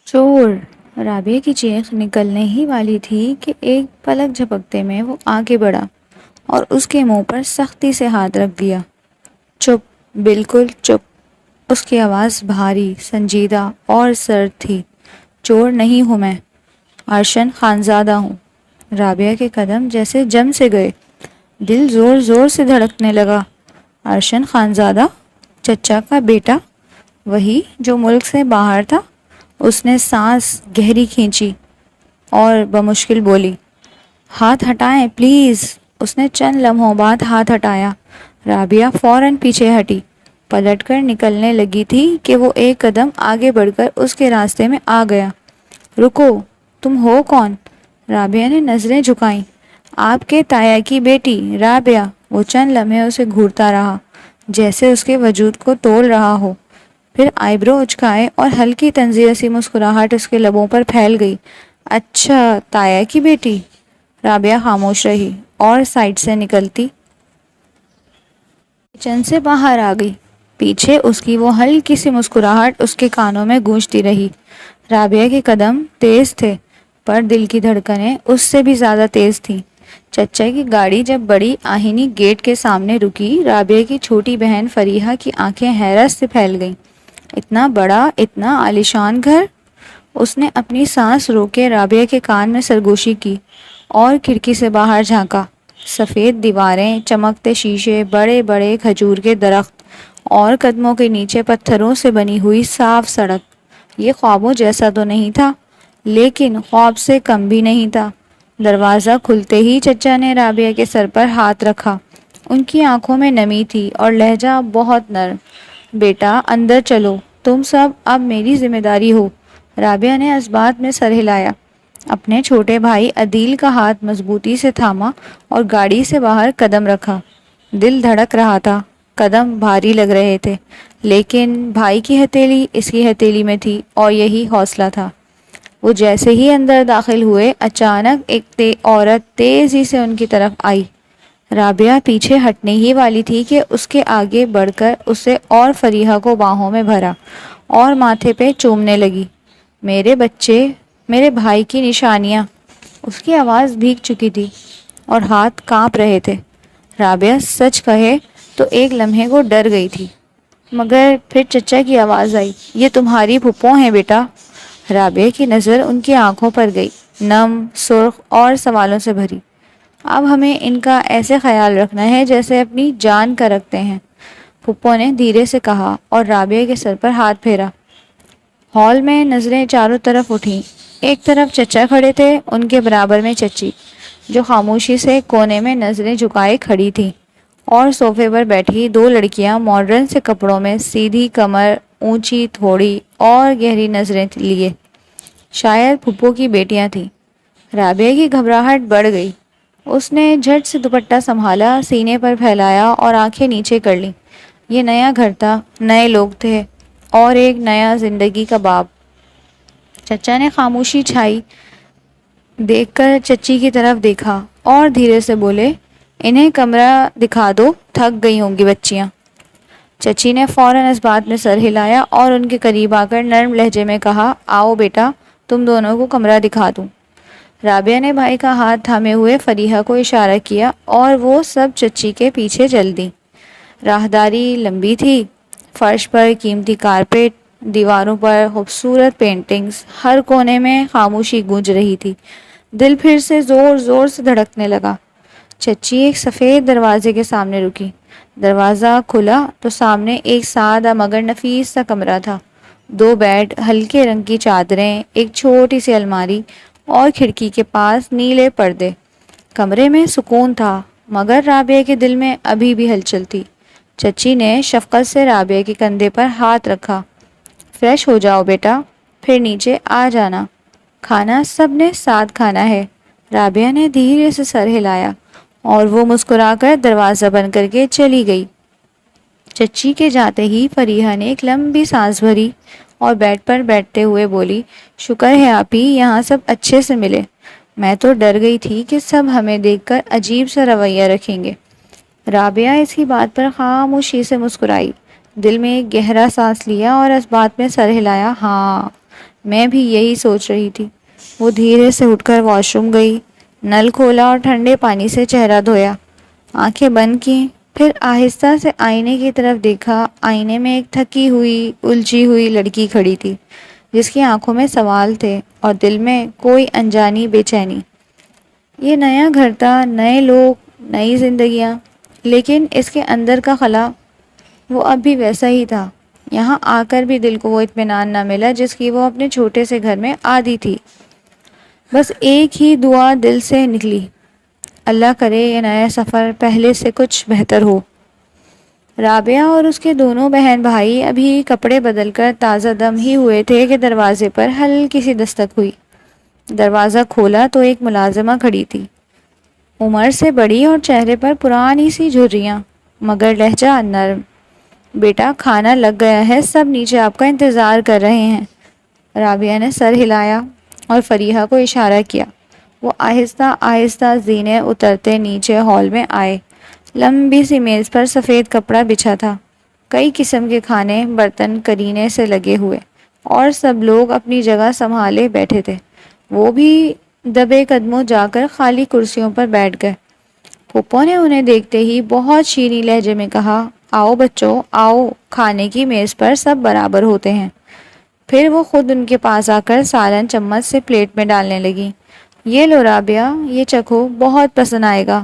چور! رابعہ کی چیخ نکلنے ہی والی تھی کہ ایک پلک جھپکتے میں وہ آگے بڑھا اور اس کے منہ پر سختی سے ہاتھ رکھ دیا۔ چپ! بالکل چپ! اس کی آواز بھاری، سنجیدہ اور سرد تھی۔ چور نہیں ہوں میں، ارشن خانزادہ ہوں۔ رابعہ کے قدم جیسے جم سے گئے، دل زور زور سے دھڑکنے لگا۔ ارشن خانزادہ؟ چچا کا بیٹا؟ وہی جو ملک سے باہر تھا؟ اس نے سانس گہری کھینچی اور بمشکل بولی، ہاتھ ہٹائیں پلیز۔ اس نے چند لمحوں بعد ہاتھ ہٹایا۔ رابعہ فوراً پیچھے ہٹی، پلٹ کر نکلنے لگی تھی کہ وہ ایک قدم آگے بڑھ کر اس کے راستے میں آ گیا۔ رکو! تم ہو کون؟ رابعہ نے نظریں جھکائیں۔ آپ کے تایا کی بیٹی رابعہ۔ وہ چند لمحے اسے گھورتا رہا، جیسے اس کے وجود کو تول رہا ہو، پھر آئی برو اچکائے اور ہلکی طنزیہ سی مسکراہٹ اس کے لبوں پر پھیل گئی۔ اچھا، تایا کی بیٹی؟ رابعہ خاموش رہی اور سائڈ سے نکلتی کچن سے باہر آ گئی۔ پیچھے اس کی وہ ہلکی سی مسکراہٹ اس کے کانوں میں گونجتی رہی۔ رابعہ کے قدم تیز تھے، پر دل کی دھڑکنیں اس سے بھی زیادہ تیز تھیں۔ چچا کی گاڑی جب بڑی آہنی گیٹ کے سامنے رکی، رابعہ کی چھوٹی بہن فریحہ کی آنکھیں حیرت سے پھیل گئیں۔ اتنا بڑا، اتنا عالیشان گھر؟ اس نے اپنی سانس روکے رابعہ کے کان میں سرگوشی کی اور کھڑکی سے باہر جھانکا۔ سفید دیواریں، چمکتے شیشے، بڑے بڑے کھجور کے درخت اور قدموں کے نیچے پتھروں سے بنی ہوئی صاف سڑک۔ یہ خوابوں جیسا تو نہیں تھا، لیکن خواب سے کم بھی نہیں تھا۔ دروازہ کھلتے ہی چچا نے رابعہ کے سر پر ہاتھ رکھا۔ ان کی آنکھوں میں نمی تھی اور لہجہ بہت نرم۔ بیٹا اندر چلو، تم سب اب میری ذمہ داری ہو۔ رابعہ نے اس بات میں سر ہلایا، اپنے چھوٹے بھائی عدیل کا ہاتھ مضبوطی سے تھاما اور گاڑی سے باہر قدم رکھا۔ دل دھڑک رہا تھا، قدم بھاری لگ رہے تھے، لیکن بھائی کی ہتھیلی اس کی ہتھیلی میں تھی اور یہی حوصلہ تھا۔ وہ جیسے ہی اندر داخل ہوئے، اچانک ایک عورت تیزی سے ان کی طرف آئی۔ رابعہ پیچھے ہٹنے ہی والی تھی کہ اس کے آگے بڑھ کر اسے اور فریحہ کو باہوں میں بھرا اور ماتھے پہ چومنے لگی۔ میرے بچے، میرے بھائی کی نشانیاں۔ اس کی آواز بھیگ چکی تھی اور ہاتھ کانپ رہے تھے۔ رابعہ سچ کہے تو ایک لمحے کو ڈر گئی تھی، مگر پھر چچا کی آواز آئی، یہ تمہاری پھپھو ہیں بیٹا۔ رابعہ کی نظر ان کی آنکھوں پر گئی، نم، سرخ اور سوالوں سے بھری۔ اب ہمیں ان کا ایسے خیال رکھنا ہے جیسے اپنی جان کا رکھتے ہیں، پھپھو نے دھیرے سے کہا اور رابعہ کے سر پر ہاتھ پھیرا۔ ہال میں نظریں چاروں طرف اٹھیں۔ ایک طرف چچا کھڑے تھے، ان کے برابر میں چچی، جو خاموشی سے کونے میں نظریں جھکائے کھڑی تھی، اور صوفے پر بیٹھی دو لڑکیاں ماڈرن سے کپڑوں میں، سیدھی کمر، اونچی تھوڑی اور گہری نظریں لیے، شاید پھپھو کی بیٹیاں تھیں۔ رابعہ کی گھبراہٹ بڑھ گئی۔ اس نے جھٹ سے دوپٹہ سنبھالا، سینے پر پھیلایا اور آنکھیں نیچے کر لیں۔ یہ نیا گھر تھا، نئے لوگ تھے اور ایک نیا زندگی کا باب۔ چچا نے خاموشی چھائی دیکھ کر چچی کی طرف دیکھا اور دھیرے سے بولے، انہیں کمرہ دکھا دو، تھک گئی ہوں گی بچیاں۔ چچی نے فوراً اس بات میں سر ہلایا اور ان کے قریب آ کر نرم لہجے میں کہا، آؤ بیٹا، تم دونوں کو کمرہ دکھا دوں۔ رابعہ نے بھائی کا ہاتھ تھامے ہوئے فریحہ کو اشارہ کیا اور وہ سب چچی کے پیچھے چل دیں۔ راہداری لمبی تھی، فرش پر قیمتی کارپیٹ، دیواروں پر خوبصورت پینٹنگز، ہر کونے میں خاموشی گونج رہی تھی۔ دل پھر سے زور زور سے دھڑکنے لگا۔ چچی ایک سفید دروازے کے سامنے رکی۔ دروازہ کھلا تو سامنے ایک سادہ مگر نفیس سا کمرہ تھا۔ دو بیڈ، ہلکے رنگ کی چادریں، ایک چھوٹی سی الماری اور کھڑکی کے پاس نیلے پردے۔ کمرے میں سکون تھا، مگر رابعہ کے دل میں ابھی بھی ہلچل تھی۔ چچی نے شفقت سے رابعہ کے کندھے پر ہاتھ رکھا، فریش ہو جاؤ بیٹا، پھر نیچے آ جانا، کھانا سب نے ساتھ کھانا ہے۔ رابعہ نے دھیرے سے سر ہلایا اور وہ مسکرا کر دروازہ بند کر کے چلی گئی۔ چچی کے جاتے ہی فریحہ نے ایک لمبی سانس بھری اور بیڈ پر بیٹھتے ہوئے بولی، شکر ہے آپی یہاں سب اچھے سے ملے، میں تو ڈر گئی تھی کہ سب ہمیں دیکھ کر عجیب سا رویہ رکھیں گے۔ رابعہ اس کی بات پر خاموشی سے مسکرائی، دل میں ایک گہرا سانس لیا اور اس بات میں سر ہلایا، ہاں میں بھی یہی سوچ رہی تھی۔ وہ دھیرے سے اٹھ کر واش روم گئی، نل کھولا اور ٹھنڈے پانی سے چہرہ دھویا، آنکھیں بند کیں، پھر آہستہ سے آئینے کی طرف دیکھا۔ آئینے میں ایک تھکی ہوئی، الجھی ہوئی لڑکی کھڑی تھی، جس کی آنکھوں میں سوال تھے اور دل میں کوئی انجانی بے چینی۔ یہ نیا گھر تھا، نئے لوگ، نئی زندگیاں، لیکن اس کے اندر کا خلا وہ اب بھی ویسا ہی تھا۔ یہاں آ کر بھی دل کو وہ اطمینان نہ ملا جس کی وہ اپنے چھوٹے سے گھر میں عادی تھی۔ بس ایک ہی دعا دل سے نکلی، اللہ کرے یہ نیا سفر پہلے سے کچھ بہتر ہو۔ رابعہ اور اس کے دونوں بہن بھائی ابھی کپڑے بدل کر تازہ دم ہی ہوئے تھے کہ دروازے پر ہلکی سی دستک ہوئی۔ دروازہ کھولا تو ایک ملازمہ کھڑی تھی، عمر سے بڑی اور چہرے پر پرانی سی جھریاں، مگر لہجہ نرم۔ بیٹا کھانا لگ گیا ہے، سب نیچے آپ کا انتظار کر رہے ہیں۔ رابعہ نے سر ہلایا اور فریحہ کو اشارہ کیا۔ وہ آہستہ آہستہ زینے اترتے نیچے ہال میں آئے۔ لمبی سی میز پر سفید کپڑا بچھا تھا، کئی قسم کے کھانے برتن کرینے سے لگے ہوئے، اور سب لوگ اپنی جگہ سنبھالے بیٹھے تھے۔ وہ بھی دبے قدموں جا کر خالی کرسیوں پر بیٹھ گئے۔ پھپھو نے انہیں دیکھتے ہی بہت شیریں لہجے میں کہا، آؤ بچوں آؤ، کھانے کی میز پر سب برابر ہوتے ہیں۔ پھر وہ خود ان کے پاس آ کر سالن چمچ سے پلیٹ میں ڈالنے لگی۔ یہ لو رابعہ، یہ چکھو، بہت پسند آئے گا۔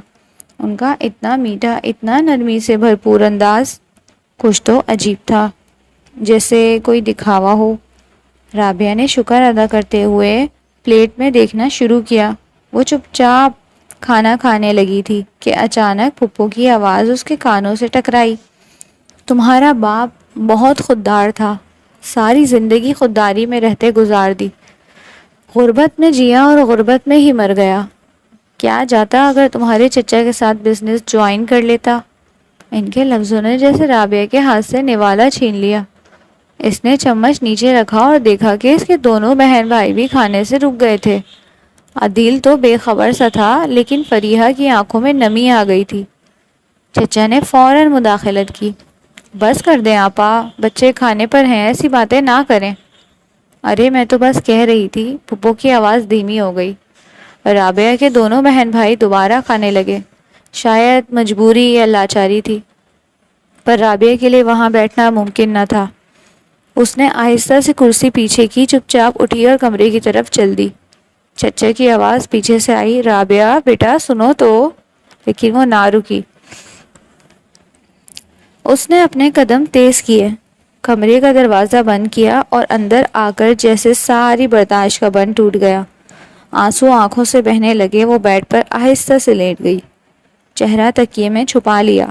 ان کا اتنا میٹھا، اتنا نرمی سے بھرپور انداز کچھ تو عجیب تھا، جیسے کوئی دکھاوا ہو۔ رابعہ نے شکر ادا کرتے ہوئے پلیٹ میں دیکھنا شروع کیا۔ وہ چپ چاپ کھانا کھانے لگی تھی کہ اچانک پھپھو کی آواز اس کے کانوں سے ٹکرائی، تمہارا باپ بہت خوددار تھا، ساری زندگی خودداری میں رہتے گزار دی، غربت میں جیا اور غربت میں ہی مر گیا۔ کیا جاتا اگر تمہارے چچا کے ساتھ بزنس جوائن کر لیتا۔ ان کے لفظوں نے جیسے رابعہ کے ہاتھ سے نوالا چھین لیا۔ اس نے چمچ نیچے رکھا اور دیکھا کہ اس کے دونوں بہن بھائی بھی کھانے سے رک گئے تھے۔ عدیل تو بے خبر سا تھا، لیکن فریحہ کی آنکھوں میں نمی آ گئی تھی۔ چچا نے فوراً مداخلت کی، بس کر دیں آپا، بچے کھانے پر ہیں، ایسی باتیں نہ کریں۔ ارے میں تو بس کہہ رہی تھی۔ پھپھو کی آواز دھیمی ہو گئی۔ رابعہ کے دونوں بہن بھائی دوبارہ کھانے لگے۔ شاید مجبوری یا لاچاری تھی، پر رابعہ کے لیے وہاں بیٹھنا ممکن نہ تھا۔ اس نے آہستہ سے کرسی پیچھے کی، چپ چاپ اٹھی اور کمرے کی طرف چل دی۔ چچا کی آواز پیچھے سے آئی، رابعہ بیٹا سنو تو، لیکن وہ نہ رکی۔ اس نے اپنے قدم تیز کیے، کمرے کا دروازہ بند کیا اور اندر آ کر جیسے ساری برداشت کا بند ٹوٹ گیا۔ آنسو آنکھوں سے بہنے لگے۔ وہ بیڈ پر آہستہ سے لیٹ گئی، چہرہ تکیے میں چھپا لیا۔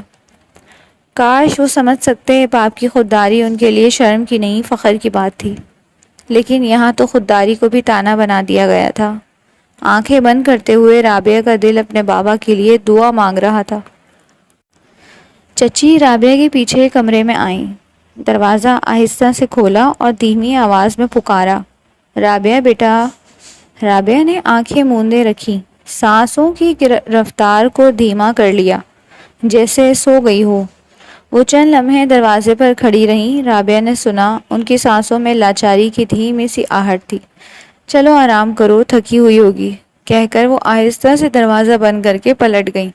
کاش وہ سمجھ سکتے باپ کی خودداری ان کے لیے شرم کی نہیں، فخر کی بات تھی، لیکن یہاں تو خودداری کو بھی تانا بنا دیا گیا تھا۔ آنکھیں بند کرتے ہوئے رابعہ کا دل اپنے بابا کے لیے دعا مانگ رہا تھا۔ چچی رابعہ کے پیچھے کمرے میں آئیں، دروازہ آہستہ سے کھولا اور دھیمی آواز میں پکارا، رابعہ بیٹا۔ رابعہ نے آنکھیں موندے رکھی، سانسوں کی رفتار کو دھیما کر لیا، جیسے سو گئی ہو۔ وہ چند لمحے دروازے پر کھڑی رہیں۔ رابعہ نے سنا، ان کی سانسوں میں لاچاری کی دھیمی سی آہٹ تھی۔ چلو آرام کرو، تھکی ہوئی ہوگی، کہہ کر وہ آہستہ سے دروازہ بند کر کے پلٹ گئیں۔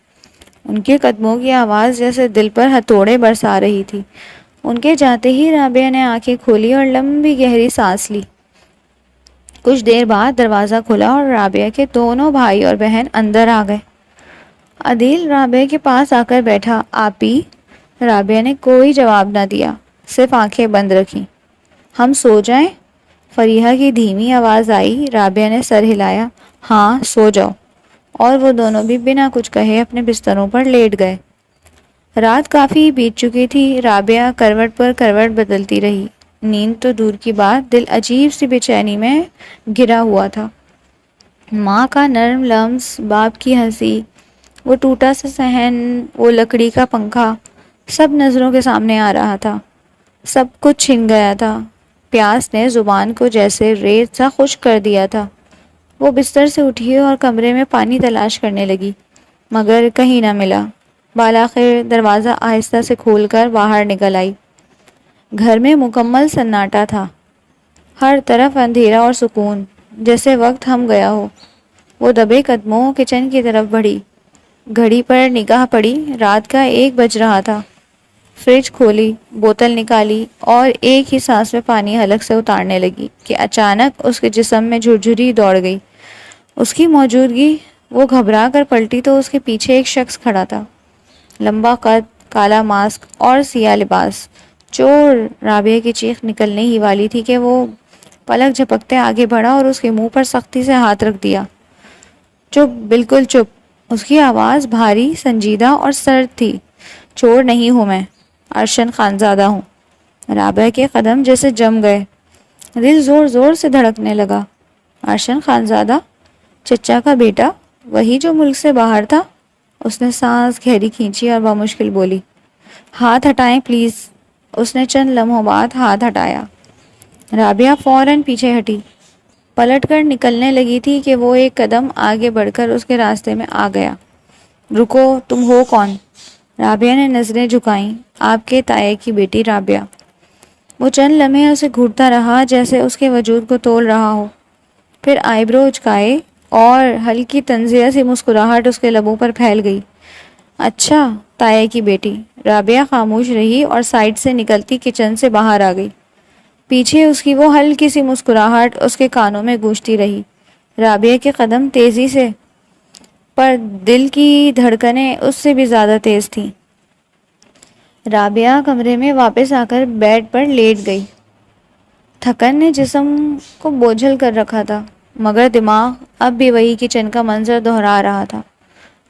ان کے قدموں کی آواز جیسے دل پر ہتھوڑے برسا رہی تھی۔ ان کے جاتے ہی رابعہ نے آنکھیں کھولی اور لمبی گہری سانس لی۔ کچھ دیر بعد دروازہ کھلا اور رابعہ کے دونوں بھائی اور بہن اندر آ گئے۔ عدیل رابعہ کے پاس آ کر بیٹھا، آپی۔ رابعہ نے کوئی جواب نہ دیا، صرف آنکھیں بند رکھیں۔ ہم سو جائیں؟ فریحہ کی دھیمی آواز آئی۔ رابعہ نے سر ہلایا، ہاں سو جاؤ، اور وہ دونوں بھی بنا کچھ کہے اپنے بستروں پر لیٹ گئے۔ رات کافی بیت چکی تھی۔ رابعہ کروٹ پر کروٹ بدلتی رہی۔ نیند تو دور کی بات، دل عجیب سی بے چینی میں گھرا ہوا تھا۔ ماں کا نرم لمس، باپ کی ہنسی، وہ ٹوٹا سا صحن، وہ لکڑی کا پنکھا، سب نظروں کے سامنے آ رہا تھا۔ سب کچھ چھن گیا تھا۔ پیاس نے زبان کو جیسے ریت سا خشک کر دیا تھا۔ وہ بستر سے اٹھی اور کمرے میں پانی تلاش کرنے لگی، مگر کہیں نہ ملا۔ بالآخر دروازہ آہستہ سے کھول کر باہر نکل آئی۔ گھر میں مکمل سناٹا تھا۔ ہر طرف اندھیرا اور سکون، جیسے وقت تھم گیا ہو۔ وہ دبے قدموں کچن کی طرف بڑھی، گھڑی پر نگاہ پڑی، رات کا 1 بج رہا تھا۔ فریج کھولی، بوتل نکالی اور ایک ہی سانس میں پانی حلق سے اتارنے لگی کہ اچانک اس کے جسم میں جھرجھری دوڑ گئی۔ اس کی موجودگی، وہ گھبرا کر پلٹی تو اس کے پیچھے ایک شخص کھڑا تھا، لمبا قد، کالا ماسک اور سیاہ لباس۔ چور! رابعہ کی چیخ نکلنے ہی والی تھی کہ وہ پلک جھپکتے آگے بڑھا اور اس کے منہ پر سختی سے ہاتھ رکھ دیا۔ چپ، بالکل چپ۔ اس کی آواز بھاری، سنجیدہ اور سرد تھی۔ چور نہیں ہوں میں، ارشن خانزادہ ہوں۔ رابعہ کے قدم جیسے جم گئے، دل زور زور سے دھڑکنے لگا۔ ارشن خانزادہ؟ چچا کا بیٹا، وہی جو ملک سے باہر تھا؟ اس نے سانس گہری کھینچی اور بمشکل بولی، ہاتھ ہٹائیں پلیز۔ اس نے چند لمحوں بعد ہاتھ ہٹایا۔ رابعہ فوراً پیچھے ہٹی، پلٹ کر نکلنے لگی تھی کہ وہ ایک قدم آگے بڑھ کر اس کے راستے میں آ گیا۔ رکو، تم ہو کون؟ رابعہ نے نظریں جھکائیں۔ آپ کے تایا کی بیٹی رابعہ۔ وہ چند لمحے اسے گھورتا رہا جیسے اس کے وجود کو تول رہا ہو، پھر آئیبرو اچکائے اور ہلکی تنزیہ سی مسکراہٹ اس کے لبوں پر پھیل گئی۔ اچھا، تایا کی بیٹی۔ رابعہ خاموش رہی اور سائڈ سے نکلتی کچن سے باہر آ گئی۔ پیچھے اس کی وہ ہلکی سی مسکراہٹ اس کے کانوں میں گونجتی رہی۔ رابعہ کے قدم تیزی سے، پر دل کی دھڑکنیں اس سے بھی زیادہ تیز تھیں۔ رابعہ کمرے میں واپس آ کر بیڈ پر لیٹ گئی۔ تھکن نے جسم کو بوجھل کر رکھا تھا، مگر دماغ اب بھی وہی کچن کا منظر دہرا رہا تھا۔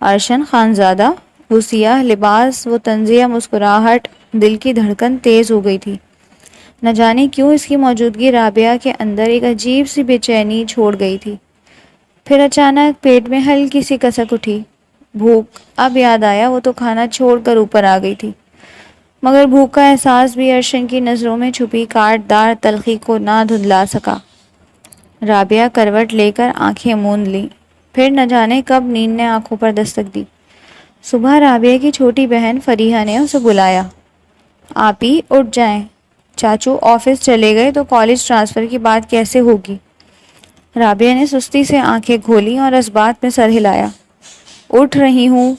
ارشن خانزادہ، وہ سیاہ لباس، وہ طنزیہ مسکراہٹ، دل کی دھڑکن تیز ہو گئی تھی۔ نہ جانے کیوں اس کی موجودگی رابعہ کے اندر ایک عجیب سی بے چینی چھوڑ گئی تھی۔ پھر اچانک پیٹ میں ہلکی سی کسک اٹھی۔ بھوک! اب یاد آیا، وہ تو کھانا چھوڑ کر اوپر آ گئی تھی، مگر بھوک کا احساس بھی ارشن کی نظروں میں چھپی کاٹ دار تلخی کو نہ دھندلا سکا۔ رابعہ کروٹ لے کر آنکھیں موند لیں، پھر نہ جانے کب نیند نے آنکھوں پر دستک دی۔ صبح رابعہ کی چھوٹی بہن فریحہ نے اسے بلایا، آپی اٹھ جائیں، چاچو آفس چلے گئے تو کالج ٹرانسفر کی بات کیسے ہوگی؟ رابعہ نے سستی سے آنکھیں کھولی اور اس بات میں سر ہلایا۔ اٹھ رہی ہوں۔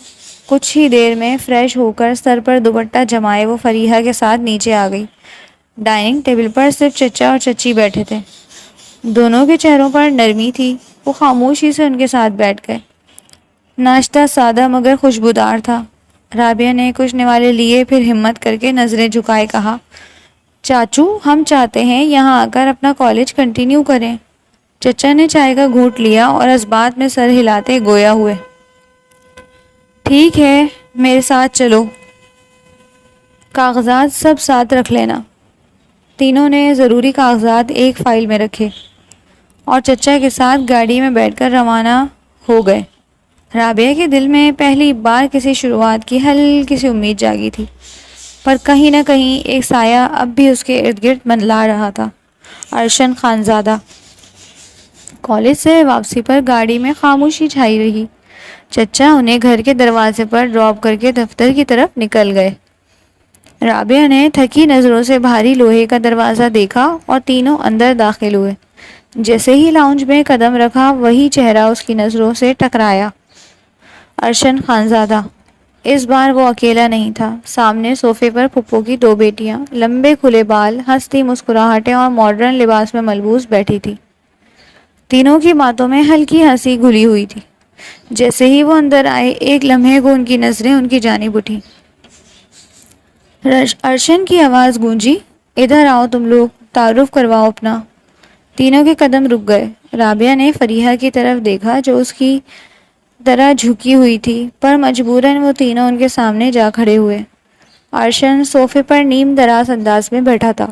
کچھ ہی دیر میں فریش ہو کر سر پر دوپٹہ جمائے وہ فریحہ کے ساتھ نیچے آ گئی۔ ڈائننگ ٹیبل پر صرف چچا اور چچی بیٹھے تھے۔ دونوں کے چہروں پر نرمی تھی۔ وہ خاموشی سے ان کے ساتھ بیٹھ گئے۔ ناشتہ سادہ مگر خوشبودار تھا۔ رابعہ نے کچھ نوالے لیے، پھر ہمت کر کے نظریں جھکائے کہا، چاچو ہم چاہتے ہیں یہاں آ کر اپنا کالج کنٹینیو کریں۔ چچا نے چائے کا گھونٹ لیا اور اس بات میں سر ہلاتے گویا ہوئے، ٹھیک ہے میرے ساتھ چلو، کاغذات سب ساتھ رکھ لینا۔ تینوں نے ضروری کاغذات ایک فائل میں رکھے اور چچا کے ساتھ گاڑی میں بیٹھ کر روانہ ہو گئے۔ رابعہ کے دل میں پہلی بار کسی شروعات کی ہلکی سی امید جاگی تھی، پر کہیں نہ کہیں ایک سایہ اب بھی اس کے ارد گرد منڈلا رہا تھا۔ ارشن خانزادہ۔ کالج سے واپسی پر گاڑی میں خاموشی چھائی رہی۔ چچا انہیں گھر کے دروازے پر ڈراپ کر کے دفتر کی طرف نکل گئے۔ رابعہ نے تھکی نظروں سے بھاری لوہے کا دروازہ دیکھا اور تینوں اندر داخل ہوئے۔ جیسے ہی لاؤنج میں قدم رکھا، وہی چہرہ اس کی نظروں سے ٹکرایا۔ ارشن خانزادہ۔ اس بار وہ اکیلا نہیں تھا۔ سامنے صوفے پر پھپھو کی 2 بیٹیاں، لمبے کھلے بال، ہنستی مسکراہٹیں اور ماڈرن لباس میں ملبوس بیٹھی تھی۔ تینوں کی باتوں میں ہلکی ہنسی گھلی ہوئی تھی۔ جیسے ہی وہ اندر آئے، ایک لمحے کو ان کی نظریں ان کی جانب اٹھیں۔ ارشن کی آواز گونجی، ادھر آؤ تم لوگ، تعارف کرواؤ اپنا۔ تینوں کے قدم رک گئے۔ رابعہ نے فریحہ کی طرف دیکھا جو اس کی طرح جھکی ہوئی تھی، پر مجبوراً وہ تینوں ان کے سامنے جا کھڑے ہوئے۔ ارشن صوفے پر نیم دراز انداز میں بیٹھا تھا،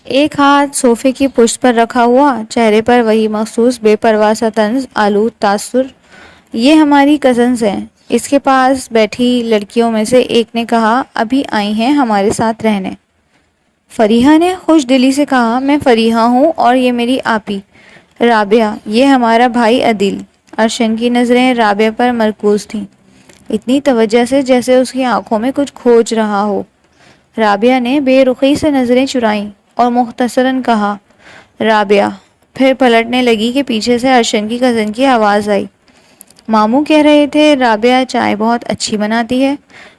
ایک ہاتھ صوفے کی پشت پر رکھا ہوا، چہرے پر وہی مخصوص بے پرواہ سا طنز آلود تاثر۔ یہ ہماری کزنز ہیں، اس کے پاس بیٹھی لڑکیوں میں سے ایک نے کہا، ابھی آئی ہیں ہمارے ساتھ رہنے۔ فریحہ نے خوش دلی سے کہا، میں فریحہ ہوں اور یہ میری آپی رابعہ، یہ ہمارا بھائی عدیل۔ ارشن کی نظریں رابعہ پر مرکوز تھیں، اتنی توجہ سے جیسے اس کی آنکھوں میں کچھ کھوج رہا ہو۔ رابعہ نے بے رخی سے نظریں چرائیں، اور مختصراً کہا رابعہ، پھر پلٹنے لگی کہ پیچھے سے ارشن کی کزن کی آواز آئی۔ ماموں کہہ رہے تھے رابعہ چائے بہت اچھی بناتی ہے۔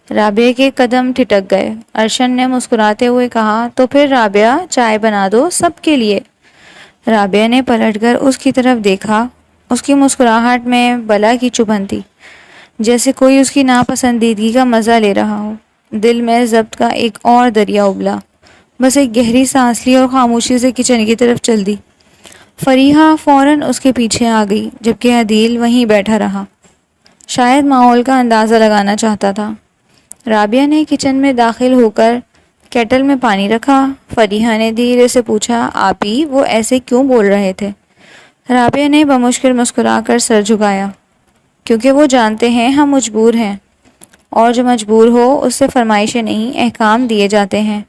رابعہ کے قدم ٹھٹک گئے۔ ارشن نے مسکراتے ہوئے کہا تو پھر رابعہ چائے بنا دو سب کے لیے۔ رابعہ نے پلٹ کر اس کی طرف دیکھا۔ اس کی مسکراہٹ میں بلا کی چبھن تھی، جیسے کوئی اس کی ناپسندیدگی کا مزہ لے رہا ہو۔ دل میں ضبط کا ایک اور دریا ابلا۔ بس ایک گہری سانس لی اور خاموشی سے کچن کی طرف چل دی۔ فریحہ فوراً اس کے پیچھے آ گئی، جبکہ عدیل وہیں بیٹھا رہا، شاید ماحول کا اندازہ لگانا چاہتا تھا۔ رابعہ نے کچن میں داخل ہو کر کیٹل میں پانی رکھا۔ فریحہ نے دھیرے سے پوچھا آپی وہ ایسے کیوں بول رہے تھے؟ رابعہ نے بمشکل مسکرا کر سر جھکایا، کیونکہ وہ جانتے ہیں ہم مجبور ہیں، اور جو مجبور ہو اس سے فرمائشیں نہیں احکام دیے جاتے ہیں۔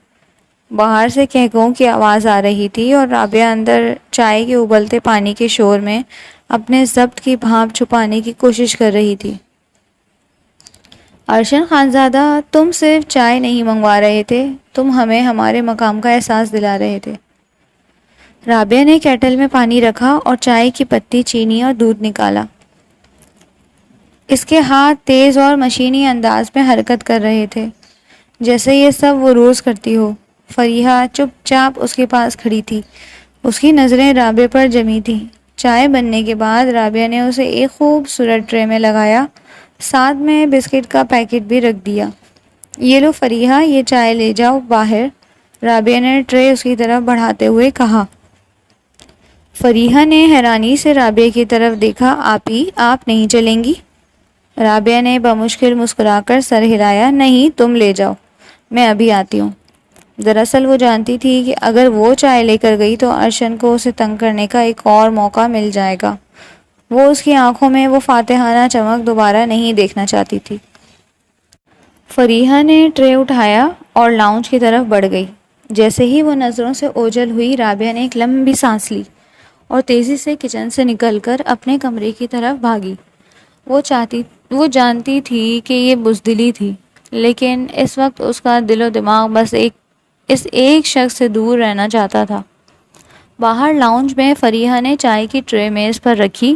باہر سے کہکہوں کی آواز آ رہی تھی اور رابعہ اندر چائے کے ابلتے پانی کے شور میں اپنے ضبط کی بھاپ چھپانے کی کوشش کر رہی تھی۔ ارشن خانزادہ، تم صرف چائے نہیں منگوا رہے تھے، تم ہمیں ہمارے مقام کا احساس دلا رہے تھے۔ رابعہ نے کیٹل میں پانی رکھا اور چائے کی پتی، چینی اور دودھ نکالا۔ اس کے ہاتھ تیز اور مشینی انداز میں حرکت کر رہے تھے، جیسے یہ سب وہ روز کرتی ہو۔ فریحہ چپ چاپ اس کے پاس کھڑی تھی، اس کی نظریں رابعہ پر جمی تھیں۔ چائے بننے کے بعد رابعہ نے اسے ایک خوبصورت ٹرے میں لگایا، ساتھ میں بسکٹ کا پیکٹ بھی رکھ دیا۔ یہ لو فریحہ، یہ چائے لے جاؤ باہر، رابعہ نے ٹرے اس کی طرف بڑھاتے ہوئے کہا۔ فریحہ نے حیرانی سے رابعہ کی طرف دیکھا۔ آپی، آپ نہیں چلیں گی؟ رابعہ نے بمشکل مسکرا کر سر ہلایا۔ نہیں، تم لے جاؤ، میں ابھی آتی ہوں۔ دراصل وہ جانتی تھی کہ اگر وہ چائے لے کر گئی تو ارشن کو اسے تنگ کرنے کا ایک اور موقع مل جائے گا۔ وہ اس کی آنکھوں میں وہ فاتحانہ چمک دوبارہ نہیں دیکھنا چاہتی تھی۔ فریحہ نے ٹرے اٹھایا اور لاؤنج کی طرف بڑھ گئی۔ جیسے ہی وہ نظروں سے اوجھل ہوئی، رابعہ نے ایک لمبی سانس لی اور تیزی سے کچن سے نکل کر اپنے کمرے کی طرف بھاگی۔ وہ جانتی تھی کہ یہ بزدلی تھی، لیکن اس وقت اس کا دل و دماغ بس اس ایک شخص سے دور رہنا چاہتا تھا۔ باہر لاؤنج میں فریحہ نے چائے کی ٹرے میز پر رکھی۔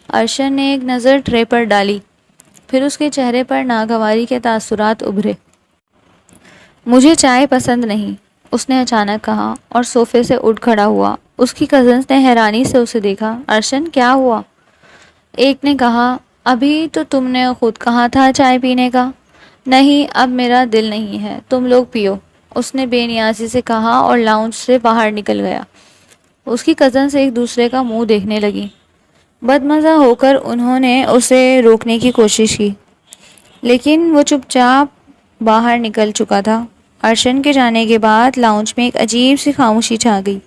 ارشن نے ایک نظر ٹرے پر ڈالی، پھر اس کے چہرے پر ناگواری کے تاثرات ابھرے۔ مجھے چائے پسند نہیں، اس نے اچانک کہا اور صوفے سے اٹھ کھڑا ہوا۔ اس کی کزنز نے حیرانی سے اسے دیکھا۔ ارشن، کیا ہوا؟ ایک نے کہا، ابھی تو تم نے خود کہا تھا چائے پینے کا۔ نہیں، اب میرا دل نہیں ہے، تم لوگ پیو، اس نے بے نیازی سے کہا اور لاؤنج سے باہر نکل گیا۔ اس کی کزنز ایک دوسرے کا منہ دیکھنے لگی۔ بدمزہ ہو کر انہوں نے اسے روکنے کی کوشش کی، لیکن وہ چپ چاپ باہر نکل چکا تھا۔ ارشن کے جانے کے بعد لاؤنج میں ایک عجیب سی خاموشی چھا گئی۔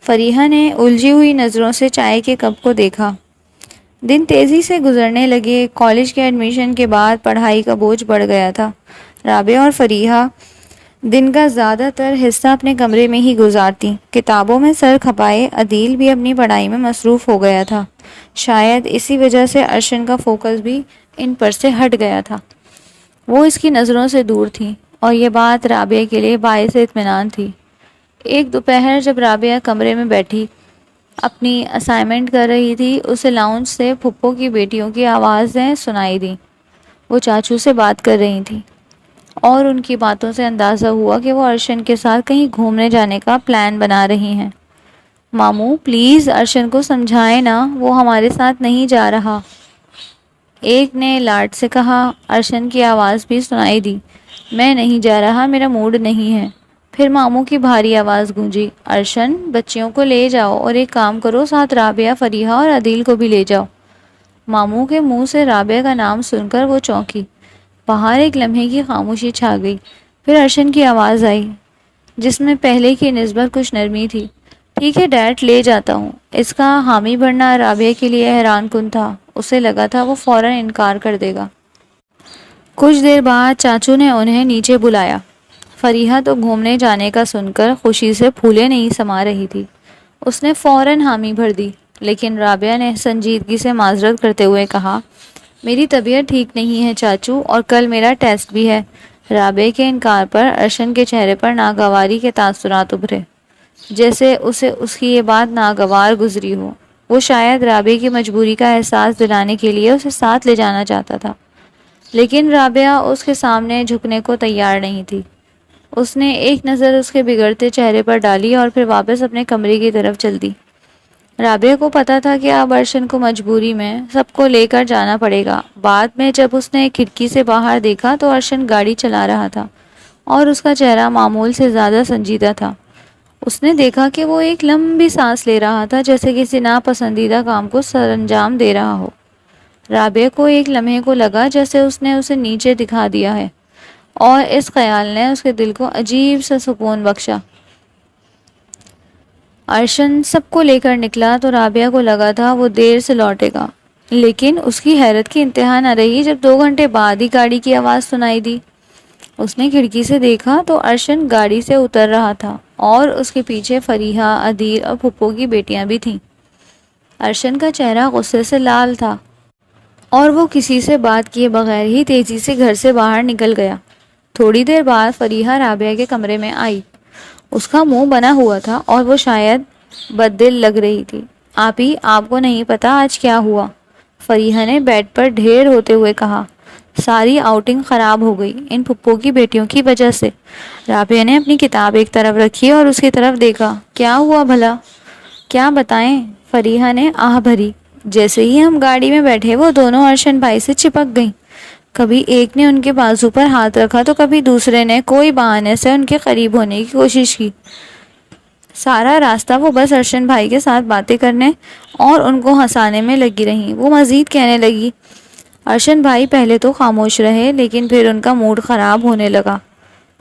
فریحہ نے الجھی ہوئی نظروں سے چائے کے کپ کو دیکھا۔ دن تیزی سے گزرنے لگے۔ کالج کے ایڈمیشن کے بعد پڑھائی کا بوجھ بڑھ گیا تھا۔ رابعہ اور فریحہ دن کا زیادہ تر حصہ اپنے کمرے میں ہی گزارتی، کتابوں میں سر کھپائے۔ عدیل بھی اپنی پڑھائی میں مصروف ہو گیا تھا، شاید اسی وجہ سے ارشن کا فوکس بھی ان پر سے ہٹ گیا تھا۔ وہ اس کی نظروں سے دور تھی اور یہ بات رابعہ کے لیے باعث اطمینان تھی۔ ایک دوپہر جب رابعہ کمرے میں بیٹھی اپنی اسائنمنٹ کر رہی تھی، اسے لاؤنج سے پھپھو کی بیٹیوں کی آوازیں سنائی دیں۔ وہ چاچو سے بات کر رہی تھیں اور ان کی باتوں سے اندازہ ہوا کہ وہ ارشن کے ساتھ کہیں گھومنے جانے کا پلان بنا رہی ہیں۔ ماموں پلیز ارشن کو سمجھائیں نا، وہ ہمارے ساتھ نہیں جا رہا، ایک نے لاڈ سے کہا۔ ارشن کی آواز بھی سنائی دی، میں نہیں جا رہا، میرا موڈ نہیں ہے۔ پھر ماموں کی بھاری آواز گونجی، ارشن بچیوں کو لے جاؤ اور ایک کام کرو، ساتھ رابعہ، فریحہ اور عدیل کو بھی لے جاؤ۔ ماموں کے منہ سے رابعہ کا نام سن کر وہ چونکی۔ باہر ایک لمحے کی خاموشی چھا گئی، پھر ارشن کی آواز آئی جس میں پہلے کی نسبت کچھ نرمی تھی، ٹھیک ہے ڈیڈ، لے جاتا ہوں۔ اس کا حامی بننا رابعہ کے لیے حیران کن تھا، اسے لگا تھا وہ فوراً انکار کر دے گا۔ کچھ دیر بعد چاچو نے انہیں نیچے بلایا۔ فریحہ تو گھومنے جانے کا سن کر خوشی سے پھولے نہیں سما رہی تھی، اس نے فوراً حامی بھر دی، لیکن رابعہ نے سنجیدگی سے معذرت کرتے ہوئے کہا، میری طبیعت ٹھیک نہیں ہے چاچو، اور کل میرا ٹیسٹ بھی ہے۔ رابعہ کے انکار پر ارشن کے چہرے پر ناگواری کے تاثرات ابھرے۔ جیسے اسے اس کی یہ بات ناگوار گزری ہو۔ وہ شاید رابعہ کی مجبوری کا احساس دلانے کے لیے اسے ساتھ لے جانا چاہتا تھا، لیکن رابعہ اس کے سامنے جھکنے کو تیار نہیں تھی۔ اس نے ایک نظر اس کے بگڑتے چہرے پر ڈالی اور پھر واپس اپنے کمرے کی طرف چل دی۔ رابعہ کو پتا تھا کہ اب ارشن کو مجبوری میں سب کو لے کر جانا پڑے گا۔ بعد میں جب اس نے کھڑکی سے باہر دیکھا تو ارشن گاڑی چلا رہا تھا اور اس کا چہرہ معمول سے زیادہ سنجیدہ تھا۔ اس نے دیکھا کہ وہ ایک لمبی سانس لے رہا تھا، جیسے کسی ناپسندیدہ کام کو سر انجام دے رہا ہو۔ رابعہ کو ایک لمحے کو لگا جیسے اس نے اسے نیچے دکھا دیا ہے، اور اس خیال نے اس کے دل کو عجیب سا سکون بخشا۔ ارشن سب کو لے کر نکلا تو رابعہ کو لگا تھا وہ دیر سے لوٹے گا، لیکن اس کی حیرت کی انتہا نہ رہی جب 2 گھنٹے بعد ہی گاڑی کی آواز سنائی دی۔ اس نے کھڑکی سے دیکھا تو ارشن گاڑی سے اتر رہا تھا اور اس کے پیچھے فریحہ، عدیل اور پھپھو کی بیٹیاں بھی تھیں۔ ارشن کا چہرہ غصے سے لال تھا اور وہ کسی سے بات کیے بغیر ہی تیزی سے گھر سے باہر نکل گیا۔ تھوڑی دیر بعد فریحہ رابعہ کے کمرے میں آئی۔ اس کا منہ بنا ہوا تھا اور وہ شاید بددل لگ رہی تھی۔ آپی، آپ کو نہیں پتا آج کیا ہوا؟ فریحہ نے بیڈ پر ڈھیر ہوتے ہوئے کہا۔ ساری آؤٹنگ خراب ہو گئی ان پھپھو کی بیٹیوں کی وجہ سے۔ رابعہ نے اپنی کتاب ایک طرف رکھی اور اس کی طرف دیکھا۔ کیا ہوا بھلا؟ کیا بتائیں؟ فریحہ نے آہ بھری۔ جیسے ہی ہم گاڑی میں بیٹھے وہ دونوں ارشن بھائی سے چپک گئیں۔ کبھی ایک نے ان کے بازو پر ہاتھ رکھا تو کبھی دوسرے نے کوئی بہانے سے ان کے قریب ہونے کی کوشش کی۔ سارا راستہ وہ بس ارشن بھائی کے ساتھ باتیں کرنے اور ان کو ہنسانے میں لگی رہیں۔ وہ مزید کہنے لگی۔ ارشن بھائی پہلے تو خاموش رہے، لیکن پھر ان کا موڈ خراب ہونے لگا۔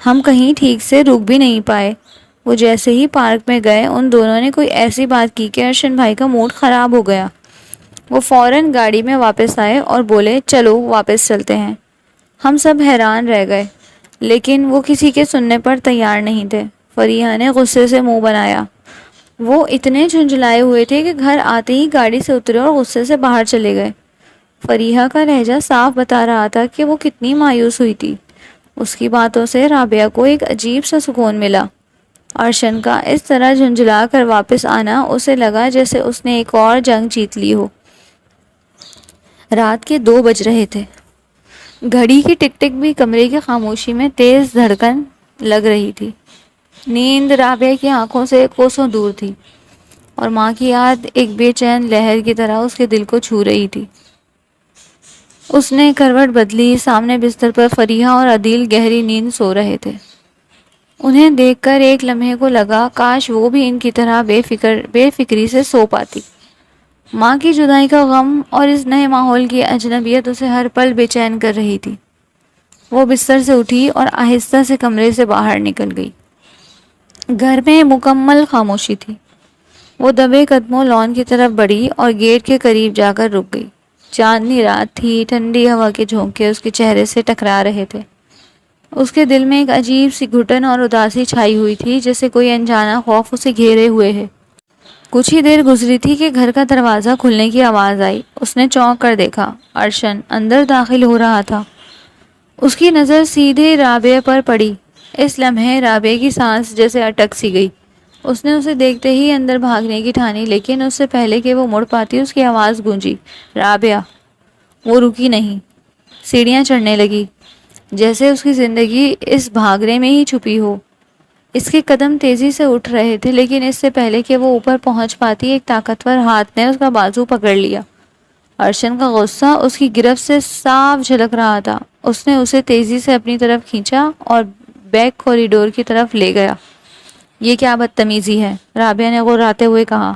ہم کہیں ٹھیک سے رک بھی نہیں پائے۔ وہ جیسے ہی پارک میں گئے ان دونوں نے کوئی ایسی بات کی کہ ارشن بھائی کا موڈ خراب ہو گیا۔ وہ فوراً گاڑی میں واپس آئے اور بولے، چلو واپس چلتے ہیں۔ ہم سب حیران رہ گئے، لیکن وہ کسی کے سننے پر تیار نہیں تھے۔ فریحہ نے غصے سے منہ بنایا۔ وہ اتنے جھنجھلائے ہوئے تھے کہ گھر آتے ہی گاڑی سے اترے اور غصے سے باہر چلے گئے۔ فریحہ کا لہجہ صاف بتا رہا تھا کہ وہ کتنی مایوس ہوئی تھی۔ اس کی باتوں سے رابعہ کو ایک عجیب سا سکون ملا۔ ارشن کا اس طرح جھنجھلا کر واپس آنا اسے لگا جیسے اس نے ایک اور جنگ جیت لی ہو۔ رات کے 2 بج رہے تھے۔ گھڑی کی ٹک ٹک بھی کمرے کی خاموشی میں تیز دھڑکن لگ رہی تھی۔ نیند رابعہ کی آنکھوں سے کوسوں دور تھی اور ماں کی یاد ایک بے چین لہر کی طرح اس کے دل کو چھو رہی تھی۔ اس نے کروٹ بدلی۔ سامنے بستر پر فریحہ اور عدیل گہری نیند سو رہے تھے۔ انہیں دیکھ کر ایک لمحے کو لگا کاش وہ بھی ان کی طرح بے فکری سے سو پاتی۔ ماں کی جدائی کا غم اور اس نئے ماحول کی اجنبیت اسے ہر پل بے چین کر رہی تھی۔ وہ بستر سے اٹھی اور آہستہ سے کمرے سے باہر نکل گئی۔ گھر میں مکمل خاموشی تھی۔ وہ دبے قدموں لان کی طرف بڑھی اور گیٹ کے قریب جا کر رک گئی۔ چاندنی رات تھی، ٹھنڈی ہوا کے جھونکے اس کے چہرے سے ٹکرا رہے تھے۔ اس کے دل میں ایک عجیب سی گھٹن اور اداسی چھائی ہوئی تھی، جیسے کوئی انجانا خوف اسے گھیرے ہوئے ہے۔ کچھ ہی دیر گزری تھی کہ گھر کا دروازہ کھلنے کی آواز آئی۔ اس نے چونک کر دیکھا۔ ارشن اندر داخل ہو رہا تھا۔ اس کی نظر سیدھے رابعہ پر پڑی۔ اس لمحے رابعہ کی سانس جیسے اٹک سی گئی۔ اس نے اسے دیکھتے ہی اندر بھاگنے کی ٹھانی، لیکن اس سے پہلے کہ وہ مڑ پاتی اس کی آواز گونجی، رابعہ! وہ رکی نہیں، سیڑھیاں چڑھنے لگی، جیسے اس کی زندگی اس بھاگنے میں ہی چھپی ہو۔ اس کے قدم تیزی سے اٹھ رہے تھے، لیکن اس سے پہلے کہ وہ اوپر پہنچ پاتی ایک طاقتور ہاتھ نے اس کا بازو پکڑ لیا۔ ارشن کا غصہ اس کی گرفت سے صاف جھلک رہا تھا۔ اس نے اسے تیزی سے اپنی طرف کھینچا اور بیک کوریڈور کی طرف لے گیا۔ یہ کیا بدتمیزی ہے؟ رابعہ نے غراتے ہوئے کہا۔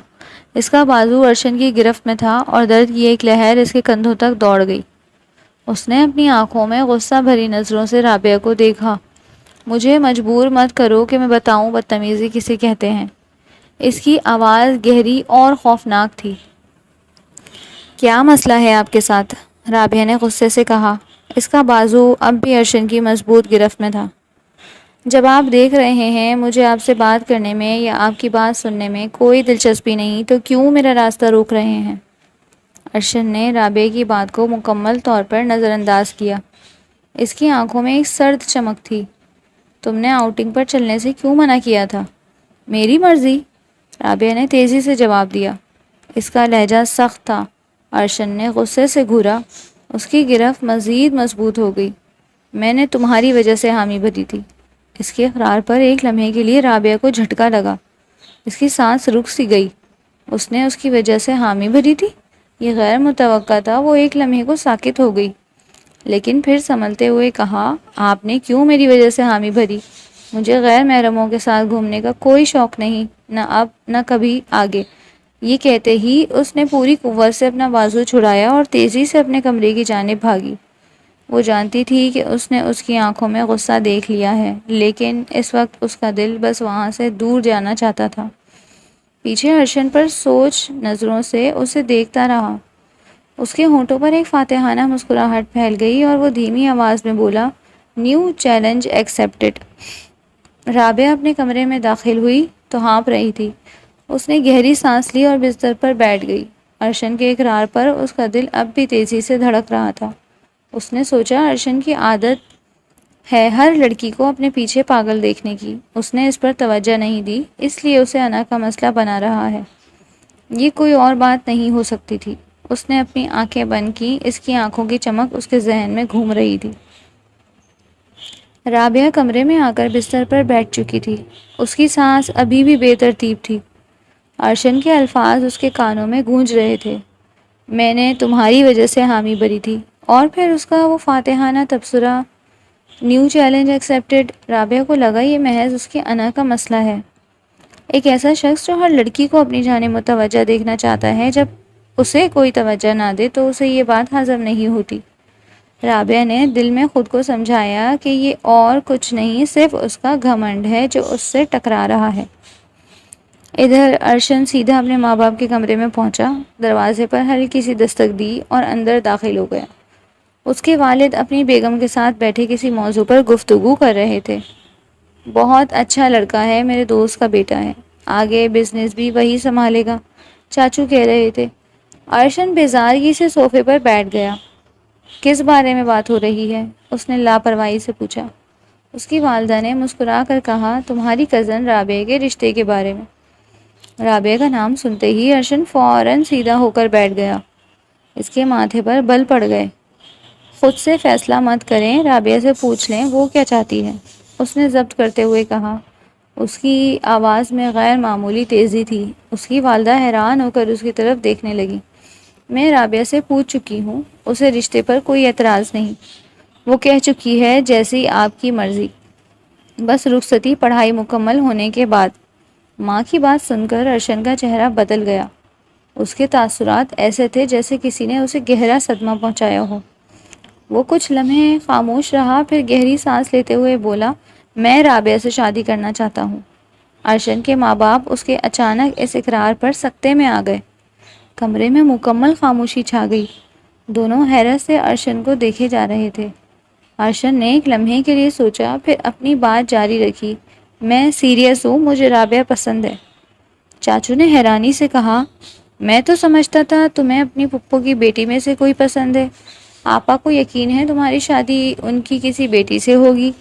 اس کا بازو ارشن کی گرفت میں تھا اور درد کی ایک لہر اس کے کندھوں تک دوڑ گئی۔ اس نے اپنی آنکھوں میں غصہ بھری نظروں سے رابعہ کو دیکھا۔ مجھے مجبور مت کرو کہ میں بتاؤں بدتمیزی کسے کہتے ہیں۔ اس کی آواز گہری اور خوفناک تھی۔ کیا مسئلہ ہے آپ کے ساتھ؟ رابعہ نے غصے سے کہا۔ اس کا بازو اب بھی ارشن کی مضبوط گرفت میں تھا۔ جب آپ دیکھ رہے ہیں مجھے آپ سے بات کرنے میں یا آپ کی بات سننے میں کوئی دلچسپی نہیں تو کیوں میرا راستہ روک رہے ہیں؟ ارشن نے رابعہ کی بات کو مکمل طور پر نظر انداز کیا۔ اس کی آنکھوں میں ایک سرد چمک تھی۔ تم نے آؤٹنگ پر چلنے سے کیوں منع کیا تھا؟ میری مرضی، رابعہ نے تیزی سے جواب دیا۔ اس کا لہجہ سخت تھا۔ ارشن نے غصے سے گھورا۔ اس کی گرفت مزید مضبوط ہو گئی۔ میں نے تمہاری وجہ سے حامی بھری تھی۔ اس کے اقرار پر ایک لمحے کے لیے رابعہ کو جھٹکا لگا۔ اس کی سانس رک سی گئی۔ اس نے اس کی وجہ سے حامی بھری تھی؟ یہ غیر متوقع تھا۔ وہ ایک لمحے کو ساکت ہو گئی، لیکن پھر سنبھلتے ہوئے کہا، آپ نے کیوں میری وجہ سے حامی بھری؟ مجھے غیر محرموں کے ساتھ گھومنے کا کوئی شوق نہیں، نہ اب نہ کبھی آگے۔ یہ کہتے ہی اس نے پوری قوت سے اپنا بازو چھڑایا اور تیزی سے اپنے کمرے کی جانب بھاگی۔ وہ جانتی تھی کہ اس نے اس کی آنکھوں میں غصہ دیکھ لیا ہے، لیکن اس وقت اس کا دل بس وہاں سے دور جانا چاہتا تھا۔ پیچھے ارشن پر سوچ نظروں سے اسے دیکھتا رہا۔ اس کے ہونٹوں پر ایک فاتحانہ مسکراہٹ پھیل گئی اور وہ دھیمی آواز میں بولا، نیو چیلنج ایکسیپٹڈ۔ رابعہ اپنے کمرے میں داخل ہوئی تو ہانپ رہی تھی۔ اس نے گہری سانس لی اور بستر پر بیٹھ گئی۔ ارشن کے اقرار پر اس کا دل اب بھی تیزی سے دھڑک رہا تھا۔ اس نے سوچا، ارشن کی عادت ہے ہر لڑکی کو اپنے پیچھے پاگل دیکھنے کی۔ اس نے اس پر توجہ نہیں دی، اس لیے اسے انا کا مسئلہ بنا رہا ہے۔ یہ کوئی اور بات نہیں ہو سکتی تھی۔ اس نے اپنی آنکھیں بند کی۔ اس کی آنکھوں کی چمک اس کے ذہن میں گھوم رہی تھی۔ رابعہ کمرے میں آ کر بستر پر بیٹھ چکی تھی۔ اس کی سانس ابھی بھی بے ترتیب تھی۔ ارشن کے الفاظ اس کے کانوں میں گونج رہے تھے، میں نے تمہاری وجہ سے حامی بھری تھی۔ اور پھر اس کا وہ فاتحانہ تبصرہ، نیو چیلنج ایکسیپٹڈ۔ رابعہ کو لگا یہ محض اس کی انا کا مسئلہ ہے۔ ایک ایسا شخص جو ہر لڑکی کو اپنی جانب متوجہ دیکھنا چاہتا ہے، جب اسے کوئی توجہ نہ دے تو اسے یہ بات ہضم نہیں ہوتی۔ رابعہ نے دل میں خود کو سمجھایا کہ یہ اور کچھ نہیں، صرف اس کا گھمنڈ ہے جو اس سے ٹکرا رہا ہے۔ ادھر ارشن سیدھا اپنے ماں باپ کے کمرے میں پہنچا، دروازے پر ہلکی سی دستک دی اور اندر داخل ہو گیا۔ اس کے والد اپنی بیگم کے ساتھ بیٹھے کسی موضوع پر گفتگو کر رہے تھے۔ بہت اچھا لڑکا ہے، میرے دوست کا بیٹا ہے، آگے بزنس بھی وہی سنبھالے گا، چاچو کہہ رہے تھے۔ ارشن بیزارگی سے صوفے پر بیٹھ گیا۔ کس بارے میں بات ہو رہی ہے؟ اس نے لاپرواہی سے پوچھا۔ اس کی والدہ نے مسکرا کر کہا، تمہاری کزن رابعہ کے رشتے کے بارے میں۔ رابعہ کا نام سنتے ہی ارشن فوراً سیدھا ہو کر بیٹھ گیا۔ اس کے ماتھے پر بل پڑ گئے۔ خود سے فیصلہ مت کریں، رابعہ سے پوچھ لیں وہ کیا چاہتی ہے، اس نے ضبط کرتے ہوئے کہا۔ اس کی آواز میں غیر معمولی تیزی تھی۔ اس کی والدہ حیران ہو کر اس کی طرف دیکھنے لگی۔ میں رابعہ سے پوچھ چکی ہوں، اسے رشتے پر کوئی اعتراض نہیں۔ وہ کہہ چکی ہے جیسی آپ کی مرضی، بس رخصتی پڑھائی مکمل ہونے کے بعد۔ ماں کی بات سن کر ارشن کا چہرہ بدل گیا۔ اس کے تاثرات ایسے تھے جیسے کسی نے اسے گہرا صدمہ پہنچایا ہو۔ وہ کچھ لمحے خاموش رہا، پھر گہری سانس لیتے ہوئے بولا، میں رابعہ سے شادی کرنا چاہتا ہوں۔ ارشن کے ماں باپ اس کے اچانک اس اقرار پر سکتے میں آ گئے۔ کمرے میں مکمل خاموشی چھا گئی۔ دونوں حیرت سے ارشن کو دیکھے جا رہے تھے۔ ارشن نے ایک لمحے کے لیے سوچا، پھر اپنی بات جاری رکھی، میں سیریس ہوں، مجھے رابعہ پسند ہے۔ چاچو نے حیرانی سے کہا، میں تو سمجھتا تھا تمہیں اپنی پھپھو کی بیٹی میں سے کوئی پسند ہے۔ آپا کو یقین ہے تمہاری شادی ان کی کسی بیٹی سے ہوگی۔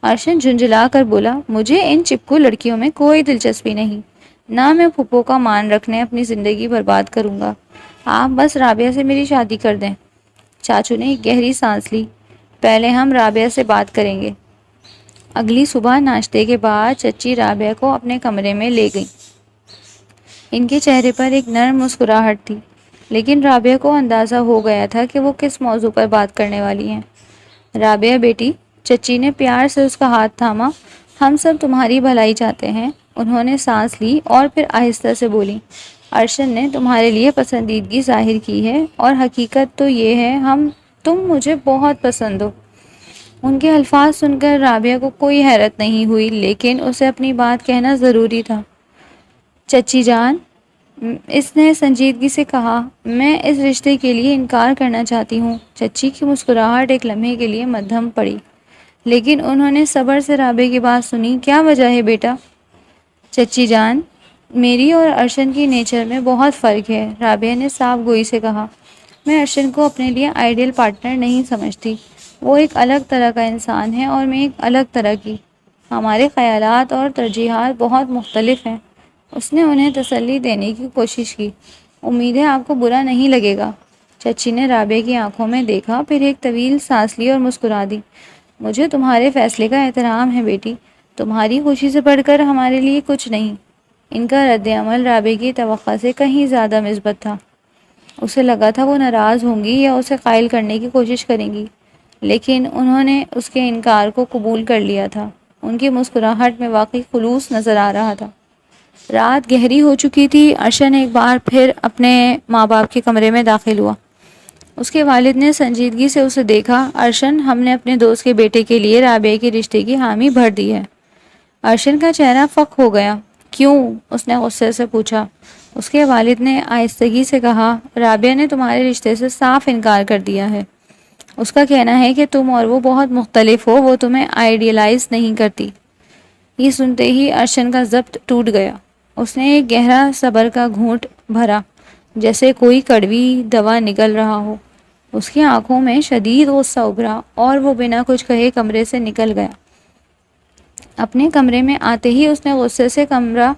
ارشن جھنجھلا کر بولا، مجھے ان چپکو لڑکیوں میں کوئی دلچسپی نہیں، نہ میں پھپھو کا مان رکھنے اپنی زندگی برباد کروں گا۔ آپ بس رابعہ سے میری شادی کر دیں۔ چاچو نے ایک گہری سانس لی، پہلے ہم رابعہ سے بات کریں گے۔ اگلی صبح ناشتے کے بعد چچی رابعہ کو اپنے کمرے میں لے گئی۔ ان کے چہرے پر ایک نرم مسکراہٹ تھی، لیکن رابعہ کو اندازہ ہو گیا تھا کہ وہ کس موضوع پر بات کرنے والی ہیں۔ رابعہ بیٹی، چچی نے پیار سے اس کا ہاتھ تھاما، ہم سب تمہاری بھلائی چاہتے ہیں۔ انہوں نے سانس لی اور پھر آہستہ سے بولی، ارشن نے تمہارے لیے پسندیدگی ظاہر کی ہے، اور حقیقت تو یہ ہے تم مجھے بہت پسند ہو۔ ان کے الفاظ سن کر رابعہ کو کوئی حیرت نہیں ہوئی، لیکن اسے اپنی بات کہنا ضروری تھا۔ چچی جان، اس نے سنجیدگی سے کہا، میں اس رشتے کے لیے انکار کرنا چاہتی ہوں۔ چچی کی مسکراہٹ ایک لمحے کے لیے مدھم پڑی، لیکن انہوں نے صبر سے رابعہ کی بات سنی۔ کیا وجہ ہے بیٹا؟ چچی جان، میری اور ارشن کی نیچر میں بہت فرق ہے، رابعہ نے صاف گوئی سے کہا۔ میں ارشن کو اپنے لیے آئیڈیل پارٹنر نہیں سمجھتی۔ وہ ایک الگ طرح کا انسان ہے اور میں ایک الگ طرح کی۔ ہمارے خیالات اور ترجیحات بہت مختلف ہیں۔ اس نے انہیں تسلی دینے کی کوشش کی۔ امید ہے آپ کو برا نہیں لگے گا۔ چچی نے رابعہ کی آنکھوں میں دیکھا، پھر ایک طویل سانس لی اور مسکرا دی۔ مجھے تمہارے فیصلے کا احترام ہے بیٹی، تمہاری خوشی سے بڑھ کر ہمارے لیے کچھ نہیں۔ ان کا رد عمل رابعہ کی توقع سے کہیں زیادہ مثبت تھا۔ اسے لگا تھا وہ ناراض ہوں گی یا اسے قائل کرنے کی کوشش کریں گی، لیکن انہوں نے اس کے انکار کو قبول کر لیا تھا۔ ان کی مسکراہٹ میں واقعی خلوص نظر آ رہا تھا۔ رات گہری ہو چکی تھی۔ ارشن ایک بار پھر اپنے ماں باپ کے کمرے میں داخل ہوا۔ اس کے والد نے سنجیدگی سے اسے دیکھا۔ ارشن، ہم نے اپنے دوست کے بیٹے کے لیے رابعہ کے رشتے کی حامی بھر دی ہے۔ ارشن کا چہرہ فک ہو گیا۔ کیوں؟ اس نے غصے سے پوچھا۔ اس کے والد نے آہستگی سے کہا، رابعہ نے تمہارے رشتے سے صاف انکار کر دیا ہے۔ اس کا کہنا ہے کہ تم اور وہ بہت مختلف ہو، وہ تمہیں آئیڈیلائز نہیں کرتی۔ یہ سنتے ہی ارشن کا ضبط ٹوٹ گیا۔ اس نے ایک گہرا صبر کا گھونٹ بھرا، جیسے کوئی کڑوی دوا نگل رہا ہو۔ اس کی آنکھوں میں شدید غصہ ابھرا اور وہ بنا کچھ کہے کمرے سے نکل گیا۔ اپنے کمرے میں آتے ہی اس نے غصے سے کمرہ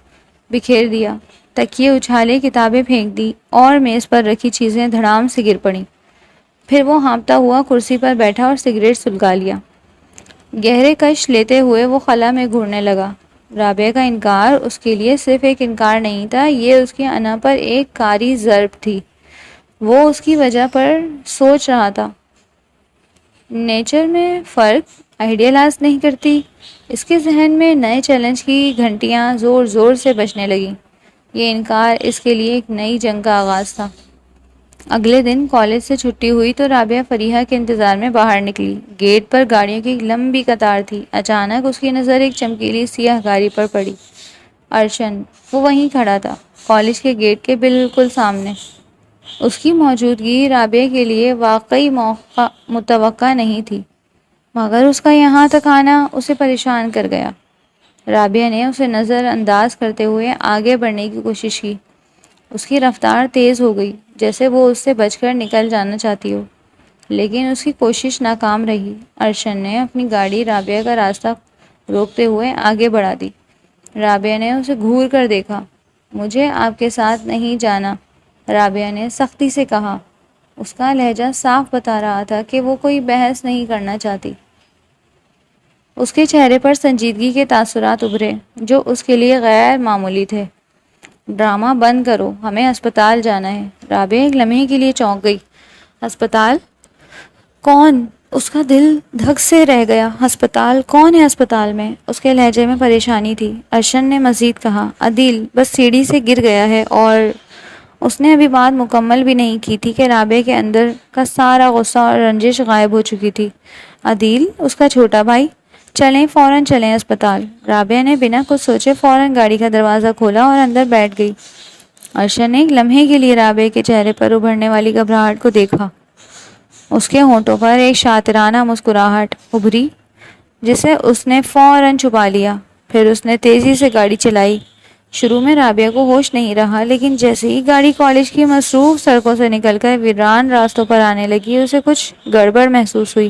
بکھیر دیا، تکیے اچھالے، کتابیں پھینک دی اور میز پر رکھی چیزیں دھڑام سے گر پڑیں۔ پھر وہ ہانپتا ہوا کرسی پر بیٹھا اور سگریٹ سلگا لیا۔ گہرے کش لیتے ہوئے وہ خلا میں گھورنے لگا۔ رابعہ کا انکار اس کے لیے صرف ایک انکار نہیں تھا، یہ اس کی انا پر ایک کاری ضرب تھی۔ وہ اس کی وجہ پر سوچ رہا تھا۔ نیچر میں فرق آئیڈیالائز نہیں کرتی۔ اس کے ذہن میں نئے چیلنج کی گھنٹیاں زور زور سے بجنے لگیں۔ یہ انکار اس کے لیے ایک نئی جنگ کا آغاز تھا۔ اگلے دن کالج سے چھٹی ہوئی تو رابعہ فریحہ کے انتظار میں باہر نکلی۔ گیٹ پر گاڑیوں کی ایک لمبی قطار تھی۔ اچانک اس کی نظر ایک چمکیلی سیاہ گاڑی پر پڑی۔ ارشن، وہ وہیں کھڑا تھا، کالج کے گیٹ کے بالکل سامنے۔ اس کی موجودگی رابعہ کے لیے واقعی متوقع نہیں تھی، مگر اس کا یہاں تک آنا اسے پریشان کر گیا۔ رابعہ نے اسے نظر انداز کرتے ہوئے آگے بڑھنے کی کوشش کی۔ اس کی رفتار تیز ہو گئی، جیسے وہ اس سے بچ کر نکل جانا چاہتی ہو، لیکن اس کی کوشش ناکام رہی۔ ارشن نے اپنی گاڑی رابعہ کا راستہ روکتے ہوئے آگے بڑھا دی۔ رابعہ نے اسے گھور کر دیکھا۔ مجھے آپ کے ساتھ نہیں جانا، رابعہ نے سختی سے کہا۔ اس کا لہجہ صاف بتا رہا تھا کہ وہ کوئی بحث نہیں کرنا چاہتی۔ اس کے چہرے پر سنجیدگی کے تاثرات ابھرے، جو اس کے لیے غیر معمولی تھے۔ ڈرامہ بند کرو، ہمیں ہسپتال جانا ہے۔ رابعہ ایک لمحے کے لیے چونک گئی۔ ہسپتال؟ کون؟ اس کا دل دھک سے رہ گیا۔ ہسپتال؟ کون ہے ہسپتال میں؟ اس کے لہجے میں پریشانی تھی۔ ارشن نے مزید کہا، عدیل بس سیڑھی سے گر گیا ہے۔ اور اس نے ابھی بات مکمل بھی نہیں کی تھی کہ رابعہ کے اندر کا سارا غصہ اور رنجش غائب ہو چکی تھی۔ عدیل؟ اس کا چھوٹا بھائی؟ چلیں، فوراً چلیں ہسپتال۔ رابعہ نے بنا کچھ سوچے فوراً گاڑی کا دروازہ کھولا اور اندر بیٹھ گئی۔ ارشن نے ایک لمحے کے لیے رابعہ کے چہرے پر ابھرنے والی گھبراہٹ کو دیکھا۔ اس کے ہونٹوں پر ایک شاطرانہ مسکراہٹ ابھری، جسے اس نے فوراً چھپا لیا۔ پھر اس نے تیزی سے گاڑی چلائی۔ شروع میں رابعہ کو ہوش نہیں رہا، لیکن جیسے ہی گاڑی کالج کی مصروف سڑکوں سے نکل کر ویران راستوں پر آنے لگی، اسے کچھ گڑبڑ محسوس ہوئی۔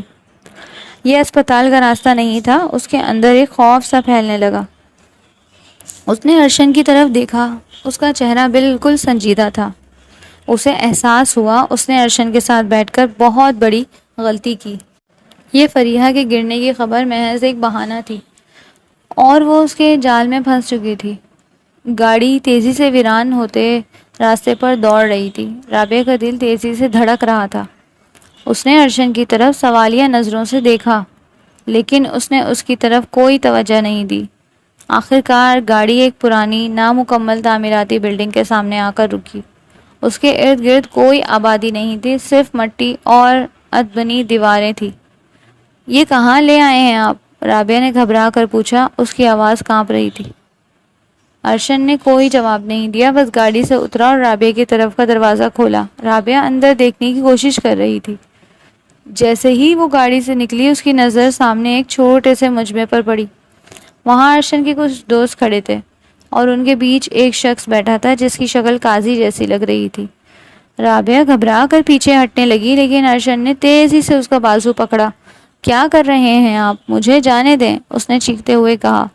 یہ اسپتال کا راستہ نہیں تھا۔ اس کے اندر ایک خوف سا پھیلنے لگا۔ اس نے ارشن کی طرف دیکھا۔ اس کا چہرہ بالکل سنجیدہ تھا۔ اسے احساس ہوا اس نے ارشن کے ساتھ بیٹھ کر بہت بڑی غلطی کی۔ یہ فریحہ کے گرنے کی خبر محض ایک بہانہ تھی اور وہ اس کے جال میں پھنس چکی تھی۔ گاڑی تیزی سے ویران ہوتے راستے پر دوڑ رہی تھی۔ رابعہ کا دل تیزی سے دھڑک رہا تھا۔ اس نے ارشن کی طرف سوالیہ نظروں سے دیکھا، لیکن اس نے اس کی طرف کوئی توجہ نہیں دی۔ آخر کار گاڑی ایک پرانی نامکمل تعمیراتی بلڈنگ کے سامنے آ کر رکی۔ اس کے ارد گرد کوئی آبادی نہیں تھی، صرف مٹی اور ادبنی دیواریں تھیں۔ یہ کہاں لے آئے ہیں آپ؟ رابعہ نے گھبرا کر پوچھا۔ اس کی آواز کانپ رہی تھی۔ ارشن نے کوئی جواب نہیں دیا، بس گاڑی سے اترا اور رابعہ کی طرف کا دروازہ کھولا۔ رابعہ اندر دیکھنے کی کوشش کر رہی تھی۔ جیسے ہی وہ گاڑی سے نکلی، اس کی نظر سامنے ایک چھوٹے سے مجمع پر پڑی۔ وہاں ارشن کے کچھ دوست کھڑے تھے اور ان کے بیچ ایک شخص بیٹھا تھا جس کی شکل قاضی جیسی لگ رہی تھی۔ رابعہ گھبرا کر پیچھے ہٹنے لگی، لیکن ارشن نے تیزی سے اس کا بازو پکڑا۔ کیا کر رہے ہیں آپ؟ مجھے جانے دیں، اس نے چیختے ہوئے کہا۔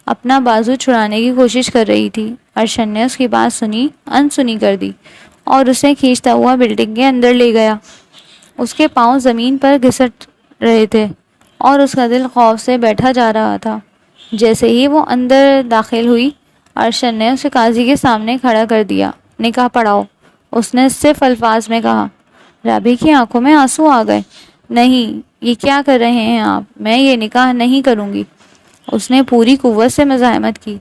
اپنا بازو چھڑانے کی کوشش کر رہی تھی۔ ارشن نے اس کی بات سنی انسنی کر دی اور اسے کھینچتا ہوا بلڈنگ کے اندر لے گیا۔ اس کے پاؤں زمین پر گھسٹ رہے تھے اور اس کا دل خوف سے بیٹھا جا رہا تھا۔ جیسے ہی وہ اندر داخل ہوئی، ارشن نے اسے قاضی کے سامنے کھڑا کر دیا۔ نکاح پڑھاؤ، اس نے صرف الفاظ میں کہا۔ رابعہ کی آنکھوں میں آنسو آ گئے۔ نہیں، یہ کیا کر رہے ہیں آپ؟ میں یہ نکاح نہیں کروں گی، اس نے پوری قوت سے مزاحمت کی،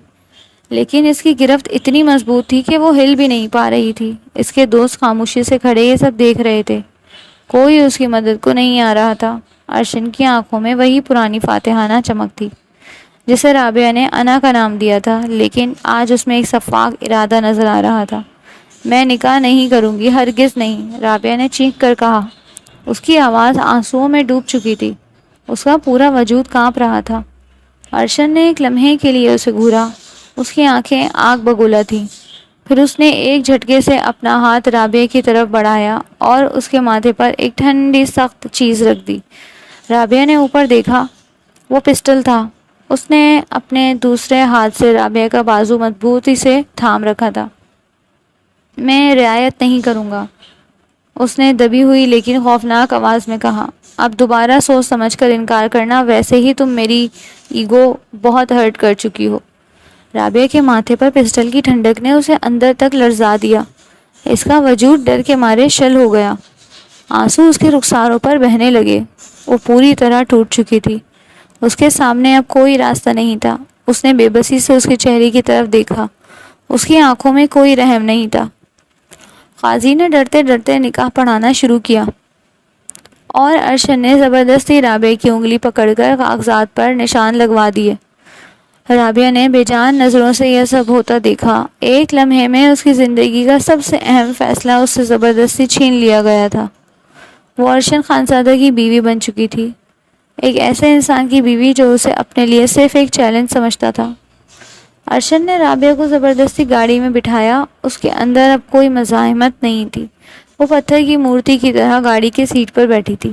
لیکن اس کی گرفت اتنی مضبوط تھی کہ وہ ہل بھی نہیں پا رہی تھی۔ اس کے دوست خاموشی سے کھڑے یہ سب دیکھ رہے تھے، کوئی اس کی مدد کو نہیں آ رہا تھا۔ ارشن کی آنکھوں میں وہی پرانی فاتحانہ چمک تھی جسے رابعہ نے انا کا نام دیا تھا، لیکن آج اس میں ایک شفاف ارادہ نظر آ رہا تھا۔ میں نکاح نہیں کروں گی، ہرگز نہیں، رابعہ نے چیخ کر کہا۔ اس کی آواز آنسوؤں میں ڈوب چکی تھی، اس کا پورا وجود کانپ رہا تھا۔ ارشن نے ایک لمحے کے لیے اسے گھورا، اس کی آنکھیں آگ بگولا تھیں۔ پھر اس نے ایک جھٹکے سے اپنا ہاتھ رابعہ کی طرف بڑھایا اور اس کے ماتھے پر ایک ٹھنڈی سخت چیز رکھ دی۔ رابعہ نے اوپر دیکھا، وہ پسٹل تھا۔ اس نے اپنے دوسرے ہاتھ سے رابعہ کا بازو مضبوطی سے تھام رکھا تھا۔ میں رعایت نہیں کروں گا، اس نے دبی ہوئی لیکن خوفناک آواز میں کہا۔ اب دوبارہ سوچ سمجھ کر انکار کرنا، ویسے ہی تم میری ایگو بہت ہرٹ کر چکی ہو۔ رابعہ کے ماتھے پر پسٹل کی ٹھنڈک نے اسے اندر تک لرزا دیا۔ اس کا وجود ڈر کے مارے شل ہو گیا۔ آنسو اس کے رخساروں پر بہنے لگے۔ وہ پوری طرح ٹوٹ چکی تھی۔ اس کے سامنے اب کوئی راستہ نہیں تھا۔ اس نے بے بسی سے اس کے چہرے کی طرف دیکھا۔ اس کی آنکھوں میں کوئی رحم نہیں تھا۔ قاضی نے ڈرتے ڈرتے نکاح پڑھانا شروع کیا اور ارشن نے زبردستی رابعہ کی انگلی پکڑ کر کاغذات پر نشان لگوا دیے۔ رابعہ نے بے جان نظروں سے یہ سب ہوتا دیکھا۔ ایک لمحے میں اس کی زندگی کا سب سے اہم فیصلہ اس سے زبردستی چھین لیا گیا تھا۔ وہ ارشن خانزادہ کی بیوی بن چکی تھی، ایک ایسے انسان کی بیوی جو اسے اپنے لیے صرف ایک چیلنج سمجھتا تھا۔ ارشن نے رابعہ کو زبردستی گاڑی میں بٹھایا۔ اس کے اندر اب کوئی مزاحمت نہیں تھی۔ وہ پتھر کی مورتی کی طرح گاڑی کی سیٹ پر بیٹھی تھی۔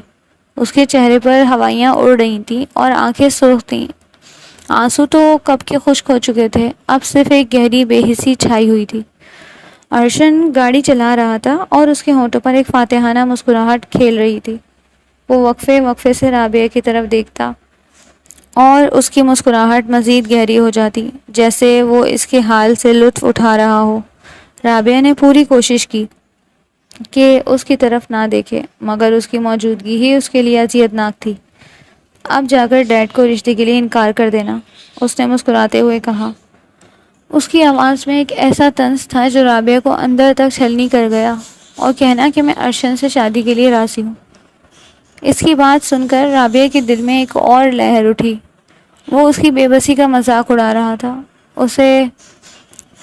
اس کے چہرے پر ہوائیاں اڑ رہی تھیں اور آنکھیں سرخ تھیں۔ آنسو تو کب کے خشک ہو چکے تھے، اب صرف ایک گہری بے حسی چھائی ہوئی تھی۔ ارشن گاڑی چلا رہا تھا اور اس کے ہونٹوں پر ایک فاتحانہ مسکراہٹ کھیل رہی تھی۔ وہ وقفے وقفے سے رابعہ کی طرف دیکھتا اور اس کی مسکراہٹ مزید گہری ہو جاتی، جیسے وہ اس کے حال سے لطف اٹھا رہا ہو۔ رابعہ نے پوری کوشش کی کہ اس کی طرف نہ دیکھے، مگر اس کی موجودگی ہی اس کے لیے اذیت ناک تھی۔ اب جا کر ڈیڈ کو رشتے کے لیے انکار کر دینا، اس نے مسکراتے ہوئے کہا۔ اس کی آواز میں ایک ایسا طنز تھا جو رابعہ کو اندر تک چھلنی کر گیا، اور کہنا کہ میں ارشن سے شادی کے لیے راضی ہوں۔ اس کی بات سن کر رابعہ کے دل میں ایک اور لہر اٹھی۔ وہ اس کی بے بسی کا مذاق اڑا رہا تھا۔ اسے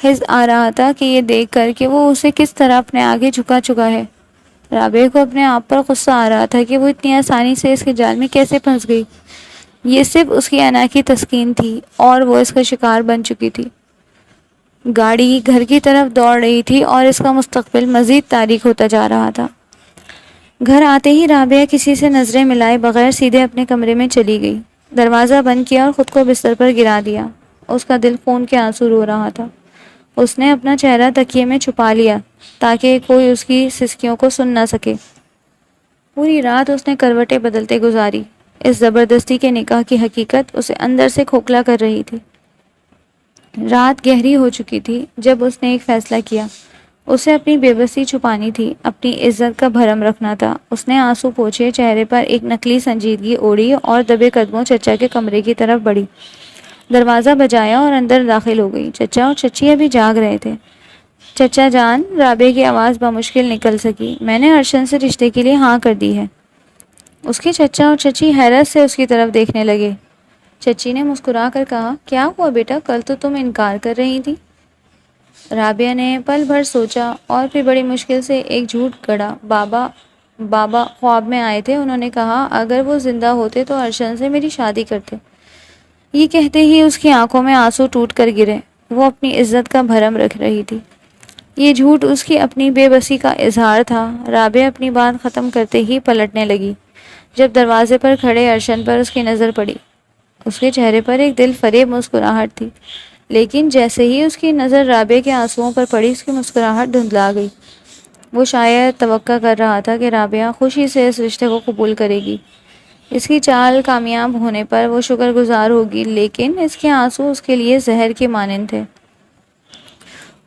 حس آ رہا تھا کہ یہ دیکھ کر کہ وہ اسے کس طرح اپنے آگے جھکا چکا ہے۔ رابعہ کو اپنے آپ پر غصہ آ رہا تھا کہ وہ اتنی آسانی سے اس کے جال میں کیسے پھنس گئی۔ یہ صرف اس کی انا کی تسکین تھی اور وہ اس کا شکار بن چکی تھی۔ گاڑی گھر کی طرف دوڑ رہی تھی اور اس کا مستقبل مزید تاریک ہوتا جا رہا تھا۔ گھر آتے ہی رابعہ کسی سے نظریں ملائے بغیر سیدھے اپنے کمرے میں چلی گئی، دروازہ بند کیا اور خود کو بستر پر گرا دیا۔ اس کا دل خون کے آنسو رو رہا تھا۔ اس نے اپنا چہرہ تکیے میں چھپا لیا تاکہ کوئی اس کی سسکیوں کو سن نہ سکے۔ پوری رات اس نے کروٹیں بدلتے گزاری۔ اس زبردستی کے نکاح کی حقیقت اسے اندر سے کھوکھلا کر رہی تھی۔ رات گہری ہو چکی تھی جب اس نے ایک فیصلہ کیا۔ اسے اپنی بے بسی چھپانی تھی، اپنی عزت کا بھرم رکھنا تھا۔ اس نے آنسو پوچھے، چہرے پر ایک نقلی سنجیدگی اوڑھی اور دبے قدموں چچا کے کمرے کی طرف بڑھی۔ دروازہ بجایا اور اندر داخل ہو گئی۔ چچا اور چچی ابھی جاگ رہے تھے۔ چچا جان، رابعہ کی آواز بمشکل نکل سکی، میں نے ارشن سے رشتے کے لیے ہاں کر دی ہے۔ اس کے چچا اور چچی حیرت سے اس کی طرف دیکھنے لگے۔ چچی نے مسکرا کر کہا، کیا ہوا بیٹا، کل تو تم انکار کر رہی تھی۔ رابعہ نے پل بھر سوچا اور پھر بڑی مشکل سے ایک جھوٹ گڑھا۔ بابا خواب میں آئے تھے، انہوں نے کہا اگر وہ زندہ ہوتے تو ارشن سے میری شادی کرتے۔ یہ کہتے ہی اس کی آنکھوں میں آنسو ٹوٹ کر گرے۔ وہ اپنی عزت کا بھرم رکھ رہی تھی۔ یہ جھوٹ اس کی اپنی بے بسی کا اظہار تھا۔ رابعہ اپنی بات ختم کرتے ہی پلٹنے لگی۔ جب دروازے پر کھڑے ارشن پر اس کی نظر پڑی، اس کے چہرے پر ایک دل فریب مسکراہٹ تھی، لیکن جیسے ہی اس کی نظر رابعہ کے آنسوؤں پر پڑی اس کی مسکراہٹ دھندلا گئی۔ وہ شاید توقع کر رہا تھا کہ رابعہ خوشی سے اس رشتے کو قبول کرے گی، اس کی چال کامیاب ہونے پر وہ شکر گزار ہوگی، لیکن اس کے آنسو اس کے لیے زہر کے مانند تھے۔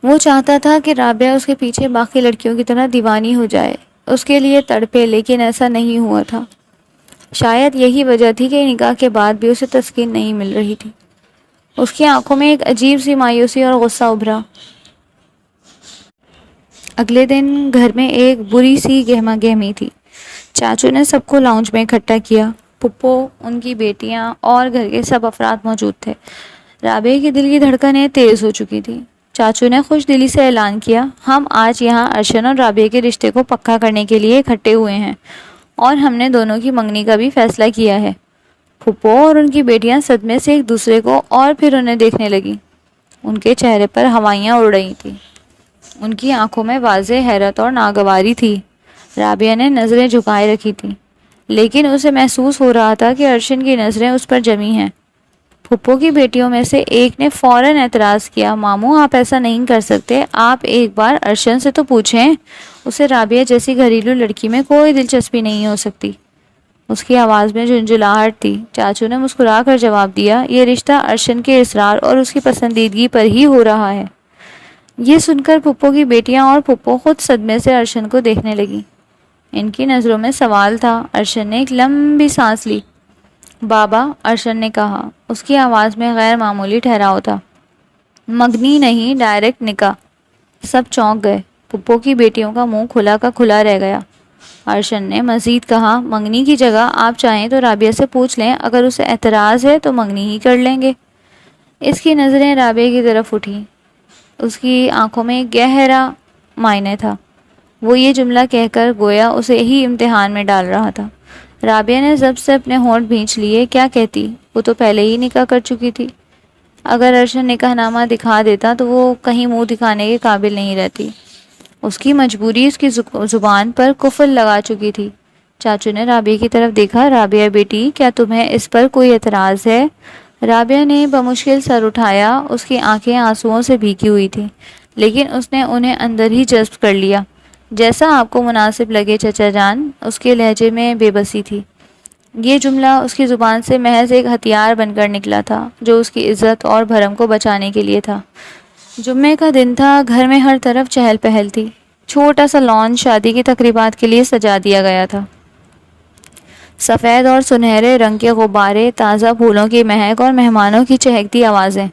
وہ چاہتا تھا کہ رابعہ اس کے پیچھے باقی لڑکیوں کی طرح دیوانی ہو جائے، اس کے لیے تڑپے، لیکن ایسا نہیں ہوا تھا۔ شاید یہی وجہ تھی کہ نکاح کے بعد بھی اسے تسکین نہیں مل رہی تھی۔ اس کی آنکھوں میں ایک عجیب سی مایوسی اور غصہ ابھرا۔ اگلے دن گھر میں ایک بری سی گہما گہمی تھی۔ چاچو نے سب کو لاؤنج میں اکٹھا کیا۔ پھپھو، ان کی بیٹیاں اور گھر کے سب افراد موجود تھے۔ رابعہ کی دل کی دھڑکنیں تیز ہو چکی تھی۔ چاچو نے خوش دلی سے اعلان کیا، ہم آج یہاں ارشن اور رابعہ کے رشتے کو پکا کرنے کے لیے اکٹھے ہوئے ہیں اور ہم نے دونوں کی منگنی کا بھی فیصلہ کیا ہے۔ پھپھو اور ان کی بیٹیاں صدمے سے ایک دوسرے کو اور پھر انہیں دیکھنے لگیں۔ ان کے چہرے پر ہوائیاں اڑ رہی تھیں، ان کی آنکھوں میں واضح حیرت اور ناگواری تھی۔ رابعہ نے نظریں جھکائے رکھی تھیں، لیکن اسے محسوس ہو رہا تھا کہ ارشن کی نظریں اس پر جمی ہیں۔ پھپھو کی بیٹیوں میں سے ایک نے فوراً اعتراض کیا، ماموں آپ ایسا نہیں کر سکتے، آپ ایک بار ارشن سے تو پوچھیں، اسے رابعہ جیسی گھریلو لڑکی میں کوئی دلچسپی نہیں ہو سکتی۔ اس کی آواز میں جھنجھلاہٹ تھی۔ چاچو نے مسکرا کر جواب دیا، یہ رشتہ ارشن کے اصرار اور اس کی پسندیدگی پر ہی ہو رہا ہے۔ یہ سن کر پھپھو کی بیٹیاں اور پھپھو خود صدمے سے ارشن کو دیکھنے لگیں۔ ان کی نظروں میں سوال تھا۔ ارشن نے ایک لمبی سانس لی۔ بابا، ارشن نے کہا، اس کی آواز میں غیر معمولی ٹھہراؤ تھا۔ منگنی نہیں، ڈائریکٹ نکاح۔ سب چونک گئے۔ پھپھو کی بیٹیوں کا منہ کھلا کا کھلا رہ گیا۔ ارشن نے مزید کہا، منگنی کی جگہ آپ چاہیں تو رابعہ سے پوچھ لیں، اگر اسے اعتراض ہے تو منگنی ہی کر لیں گے۔ اس کی نظریں رابعہ کی طرف اٹھیں۔ اس کی آنکھوں میں گہرا معنی تھا۔ وہ یہ جملہ کہہ کر گویا اسے ہی امتحان میں ڈال رہا تھا۔ رابعہ نے ضبط سے اپنے ہونٹ بھینچ لیے۔ کیا کہتی؟ وہ تو پہلے ہی نکاح کر چکی تھی۔ اگر ارشن نکاح نامہ دکھا دیتا تو وہ کہیں منہ دکھانے کے قابل نہیں رہتی۔ اس کی مجبوری اس کی زبان پر قفل لگا چکی تھی۔ چاچو نے رابعہ کی طرف دیکھا، رابعہ بیٹی، کیا تمہیں اس پر کوئی اعتراض ہے؟ رابعہ نے بمشکل سر اٹھایا۔ اس کی آنکھیں آنسوؤں سے بھیگی ہوئی تھیں، لیکن اس نے انہیں اندر ہی جذب کر لیا۔ جیسا آپ کو مناسب لگے چچا جان۔ اس کے لہجے میں بے بسی تھی۔ یہ جملہ اس کی زبان سے محض ایک ہتھیار بن کر نکلا تھا، جو اس کی عزت اور بھرم کو بچانے کے لیے تھا۔ جمعے کا دن تھا، گھر میں ہر طرف چہل پہل تھی۔ چھوٹا سا لان شادی کی تقریبات کے لیے سجا دیا گیا تھا۔ سفید اور سنہرے رنگ کے غبارے، تازہ پھولوں کی مہک اور مہمانوں کی چہکتی آوازیں،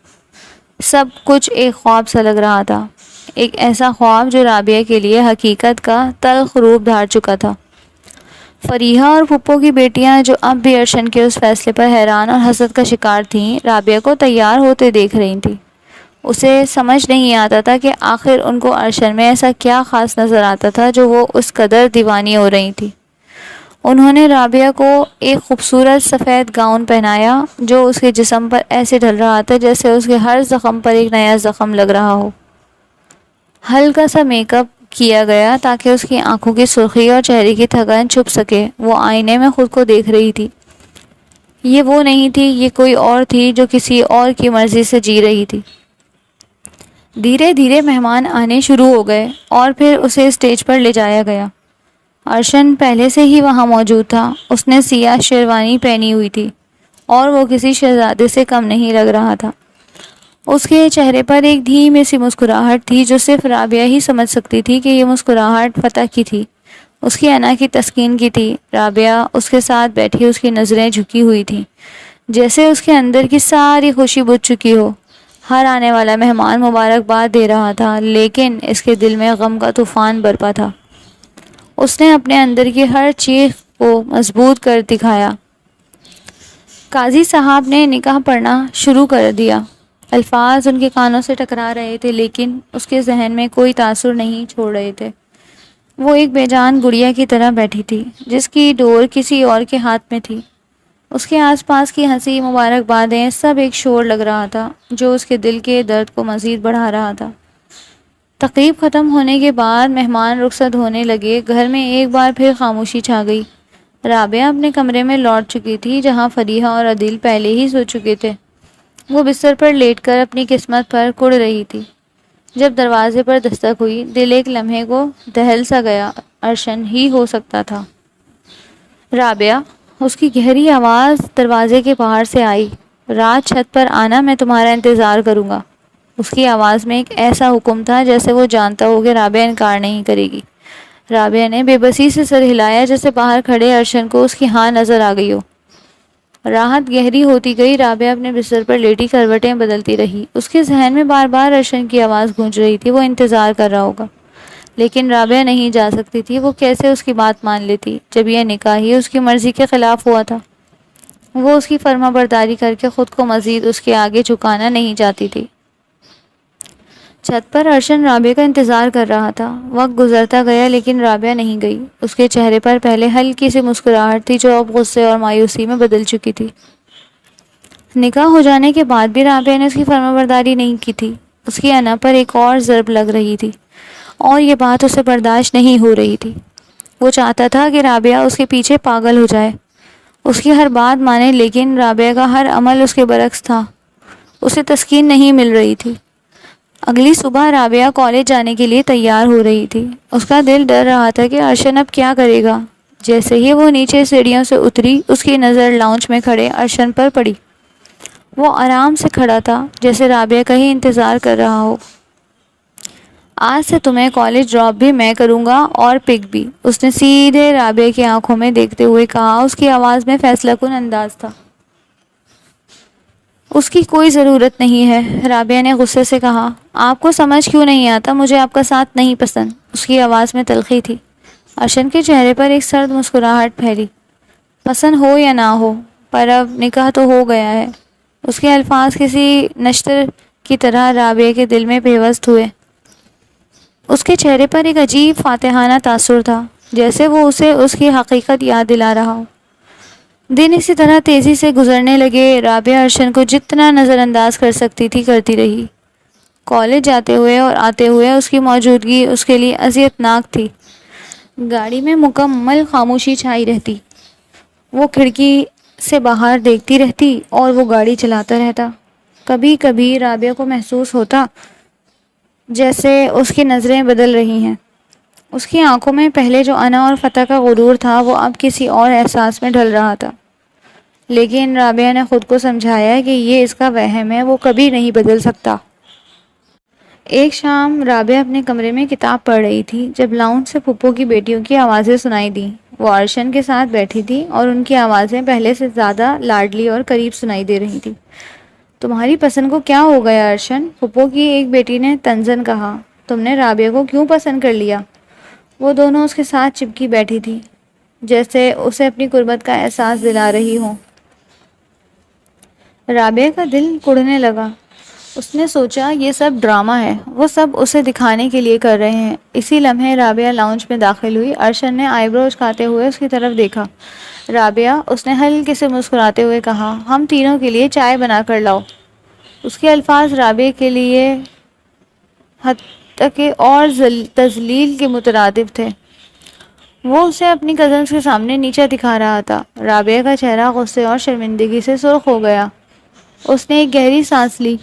سب کچھ ایک خواب سا لگ رہا تھا، ایک ایسا خواب جو رابعہ کے لیے حقیقت کا تلخ روپ دھار چکا تھا۔ فریحہ اور پھپھو کی بیٹیاں جو اب بھی ارشن کے اس فیصلے پر حیران اور حسد کا شکار تھیں، رابعہ کو تیار ہوتے دیکھ رہی تھیں۔ اسے سمجھ نہیں آتا تھا کہ آخر ان کو ارشن میں ایسا کیا خاص نظر آتا تھا جو وہ اس قدر دیوانی ہو رہی تھی۔ انہوں نے رابعہ کو ایک خوبصورت سفید گاؤن پہنایا جو اس کے جسم پر ایسے ڈھل رہا تھا جیسے اس کے ہر زخم پر ایک نیا زخم لگ رہا ہو۔ ہلکا سا میک اپ کیا گیا تاکہ اس کی آنکھوں کی سرخی اور چہرے کی تھکن چھپ سکے۔ وہ آئینے میں خود کو دیکھ رہی تھی۔ یہ وہ نہیں تھی، یہ کوئی اور تھی جو کسی اور کی مرضی سے جی رہی تھی۔ دھیرے دھیرے مہمان آنے شروع ہو گئے اور پھر اسے اسٹیج پر لے جایا گیا۔ ارشن پہلے سے ہی وہاں موجود تھا۔ اس نے سیاہ شیروانی پہنی ہوئی تھی اور وہ کسی شہزادے سے کم نہیں لگ رہا تھا۔ اس کے چہرے پر ایک دھیمی سی مسکراہٹ تھی جو صرف رابعہ ہی سمجھ سکتی تھی کہ یہ مسکراہٹ فتح کی تھی، اس کی انا کی تسکین کی تھی۔ رابعہ اس کے ساتھ بیٹھی، اس کی نظریں جھکی ہوئی تھیں، جیسے اس کے اندر کی ساری خوشی بجھ چکی ہو۔ ہر آنے والا مہمان مبارکباد دے رہا تھا، لیکن اس کے دل میں غم کا طوفان برپا تھا۔ اس نے اپنے اندر کی ہر چیخ کو مضبوط کر دکھایا۔ قاضی صاحب نے نکاح پڑھنا شروع کر دیا۔ الفاظ ان کے کانوں سے ٹکرا رہے تھے، لیکن اس کے ذہن میں کوئی تاثر نہیں چھوڑ رہے تھے۔ وہ ایک بے جان گڑیا کی طرح بیٹھی تھی جس کی ڈور کسی اور کے ہاتھ میں تھی۔ اس کے آس پاس کی ہنسی، مبارکبادیں، سب ایک شور لگ رہا تھا جو اس کے دل کے درد کو مزید بڑھا رہا تھا۔ تقریب ختم ہونے کے بعد مہمان رخصت ہونے لگے۔ گھر میں ایک بار پھر خاموشی چھا گئی۔ رابعہ اپنے کمرے میں لوٹ چکی تھی جہاں فریحہ اور عدیل پہلے ہی سو چکے تھے۔ وہ بستر پر لیٹ کر اپنی قسمت پر کڑ رہی تھی۔ جب دروازے پر دستک ہوئی، دل ایک لمحے کو دہل سا گیا۔ ارشن ہی ہو سکتا تھا۔ رابعہ، اس کی گہری آواز دروازے کے باہر سے آئی۔ رات چھت پر آنا، میں تمہارا انتظار کروں گا۔ اس کی آواز میں ایک ایسا حکم تھا جیسے وہ جانتا ہو کہ رابعہ انکار نہیں کرے گی۔ رابعہ نے بے بسی سے سر ہلایا جیسے باہر کھڑے ارشن کو اس کی ہاں نظر آ گئی ہو۔ راحت گہری ہوتی گئی۔ رابعہ اپنے بستر پر لیٹی کروٹیں بدلتی رہی۔ اس کے ذہن میں بار بار ارشن کی آواز گونج رہی تھی، وہ انتظار کر رہا ہوگا۔ لیکن رابعہ نہیں جا سکتی تھی۔ وہ کیسے اس کی بات مان لیتی جب یہ نکاح ہی اس کی مرضی کے خلاف ہوا تھا؟ وہ اس کی فرما برداری کر کے خود کو مزید اس کے آگے جھکانا نہیں چاہتی تھی۔ چھت پر ارشن رابعہ کا انتظار کر رہا تھا۔ وقت گزرتا گیا لیکن رابعہ نہیں گئی۔ اس کے چہرے پر پہلے ہلکی سی مسکراہٹ تھی جو اب غصے اور مایوسی میں بدل چکی تھی۔ نکاح ہو جانے کے بعد بھی رابعہ نے اس کی فرما برداری نہیں کی تھی۔ اس کی انا پر ایک اور ضرب لگ رہی تھی اور یہ بات اسے برداشت نہیں ہو رہی تھی۔ وہ چاہتا تھا کہ رابعہ اس کے پیچھے پاگل ہو جائے، اس کی ہر بات مانے، لیکن رابعہ کا ہر عمل اس کے برعکس تھا۔ اسے تسکین نہیں مل رہی تھی۔ اگلی صبح رابعہ کالج جانے کے لیے تیار ہو رہی تھی۔ اس کا دل ڈر رہا تھا کہ ارشن اب کیا کرے گا۔ جیسے ہی وہ نیچے سیڑھیوں سے اتری، اس کی نظر لاؤنج میں کھڑے ارشن پر پڑی۔ وہ آرام سے کھڑا تھا جیسے رابعہ کا ہی انتظار کر رہا ہو۔ آج سے تمہیں کالج ڈراپ بھی میں کروں گا اور پک بھی، اس نے سیدھے رابعہ کی آنکھوں میں دیکھتے ہوئے کہا۔ اس کی آواز میں فیصلہ کن انداز تھا۔ اس کی کوئی ضرورت نہیں ہے، رابعہ نے غصے سے کہا۔ آپ کو سمجھ کیوں نہیں آتا؟ مجھے آپ کا ساتھ نہیں پسند۔ اس کی آواز میں تلخی تھی۔ ارشن کے چہرے پر ایک سرد مسکراہٹ پھیلی۔ پسند ہو یا نہ ہو، پر اب نکاح تو ہو گیا ہے۔ اس کے الفاظ کسی نشتر کی طرح رابعہ کے دل میں پیوست ہوئے۔ اس کے چہرے پر ایک عجیب فاتحانہ تاثر تھا، جیسے وہ اسے اس کی حقیقت یاد دلا رہا ہو۔ دن اسی طرح تیزی سے گزرنے لگے۔ رابعہ ارشن کو جتنا نظر انداز کر سکتی تھی کرتی رہی۔ کالج جاتے ہوئے اور آتے ہوئے اس کی موجودگی اس کے لیے اذیت ناک تھی۔ گاڑی میں مکمل خاموشی چھائی رہتی۔ وہ کھڑکی سے باہر دیکھتی رہتی اور وہ گاڑی چلاتا رہتا۔ کبھی کبھی رابعہ کو محسوس ہوتا جیسے اس کی نظریں بدل رہی ہیں۔ اس کی آنکھوں میں پہلے جو انا اور فتح کا غرور تھا وہ اب کسی اور احساس میں ڈھل رہا تھا۔ لیکن رابعہ نے خود کو سمجھایا کہ یہ اس کا وہم ہے، وہ کبھی نہیں بدل سکتا۔ ایک شام رابعہ اپنے کمرے میں کتاب پڑھ رہی تھی جب لاؤنج سے پھپھو کی بیٹیوں کی آوازیں سنائی دیں۔ وہ ارشن کے ساتھ بیٹھی تھی اور ان کی آوازیں پہلے سے زیادہ لاڈلی اور قریب سنائی دے رہی تھی۔ تمہاری پسند کو کیا ہو گیا ارشن؟ پھپھو کی ایک بیٹی نے تنزن کہا۔ تم نے رابعہ کو کیوں پسند کر لیا؟ وہ دونوں اس کے ساتھ چپکی بیٹھی تھی جیسے اسے اپنی قربت کا احساس دلا رہی ہوں۔ رابعہ کا دل کڑنے لگا۔ اس نے سوچا یہ سب ڈرامہ ہے، وہ سب اسے دکھانے کے لیے کر رہے ہیں۔ اسی لمحے رابعہ لاؤنج میں داخل ہوئی۔ ارشن نے آئی برو اچکاتے ہوئے اس کی طرف دیکھا۔ رابعہ، اس نے ہلکے سے مسکراتے ہوئے کہا، ہم تینوں کے لیے چائے بنا کر لاؤ۔ اس کے الفاظ رابعہ کے لیے حد اور تذلیل کے مترادف تھے۔ وہ اسے اپنی کزنز کے سامنے نیچا دکھا رہا تھا۔ رابعہ کا چہرہ غصے اور شرمندگی سے سرخ ہو گیا۔ اس نے ایک گہری سانس لی،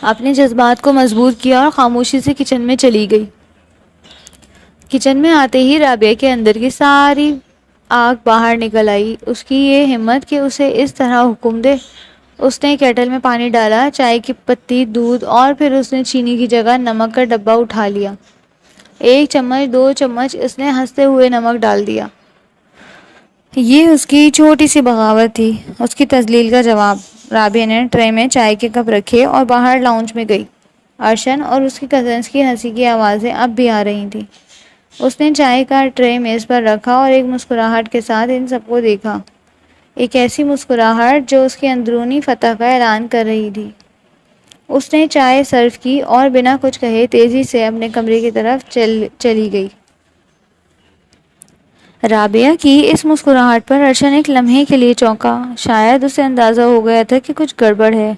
اپنے جذبات کو مضبوط کیا اور خاموشی سے کچن میں چلی گئی۔ کچن میں آتے ہی رابعہ کے اندر کی ساری آگ باہر نکل آئی۔ اس کی یہ ہمت کہ اسے اس طرح حکم دے۔ اس نے کیٹل میں پانی ڈالا، چائے کی پتی، دودھ اور پھر اس نے چینی کی جگہ نمک کا ڈبہ اٹھا لیا۔ 1 چمچ 2 چمچ اس نے ہنستے ہوئے نمک ڈال دیا۔ یہ اس کی چھوٹی سی بغاوت تھی، اس کی تذلیل کا جواب۔ رابعہ نے ٹرے میں چائے کے کپ رکھے اور باہر لاؤنج میں گئی۔ ارشن اور اس کی کزنز کی ہنسی کی آوازیں اب بھی آ رہی تھیں۔ اس نے چائے کا ٹرے میز پر رکھا اور ایک مسکراہٹ کے ساتھ ان سب کو دیکھا، ایک ایسی مسکراہٹ جو اس کی اندرونی فتح کا اعلان کر رہی تھی۔ اس نے چائے سرو کی اور بنا کچھ کہے تیزی سے اپنے کمرے کی طرف چلی گئی۔ رابعہ کی اس مسکراہٹ پر ارشن ایک لمحے کے لیے چونکا۔ شاید اسے اندازہ ہو گیا تھا کہ کچھ گڑبڑ ہے۔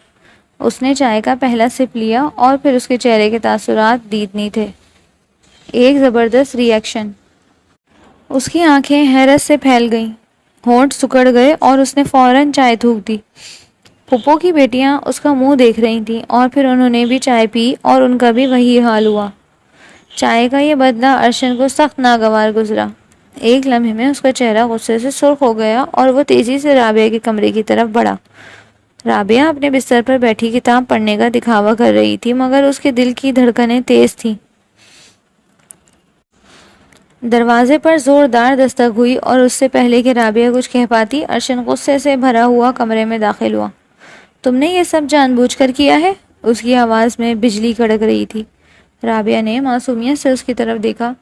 اس نے چائے کا پہلا سپ لیا اور پھر اس کے چہرے کے تاثرات دیدنی تھے۔ ایک زبردست ری ایکشن۔ اس کی آنکھیں حیرت سے پھیل گئیں، ہونٹ سکڑ گئے اور اس نے فوراً چائے تھوک دی۔ پھپھو کی بیٹیاں اس کا منہ دیکھ رہی تھیں اور پھر انہوں نے بھی چائے پی اور ان کا بھی وہی حال ہوا۔ چائے کا یہ بدلہ ارشن کو سخت ناگوار گزرا۔ ایک لمحے میں اس کا چہرہ غصے سے سرخ ہو گیا اور وہ تیزی سے رابعہ کے کمرے کی طرف بڑھا۔ رابعہ اپنے بستر پر بیٹھی کتاب پڑھنے کا دکھاوا کر رہی تھی، مگر اس کے دل کی دھڑکنیں تیز تھیں۔ دروازے پر زوردار دستک ہوئی اور اس سے پہلے کہ رابعہ کچھ کہہ پاتی، ارشن غصے سے بھرا ہوا کمرے میں داخل ہوا۔ تم نے یہ سب جان بوجھ کر کیا ہے؟ اس کی آواز میں بجلی کڑک رہی تھی۔ رابعہ نے معصومیت سے اس کی طرف دیکھا،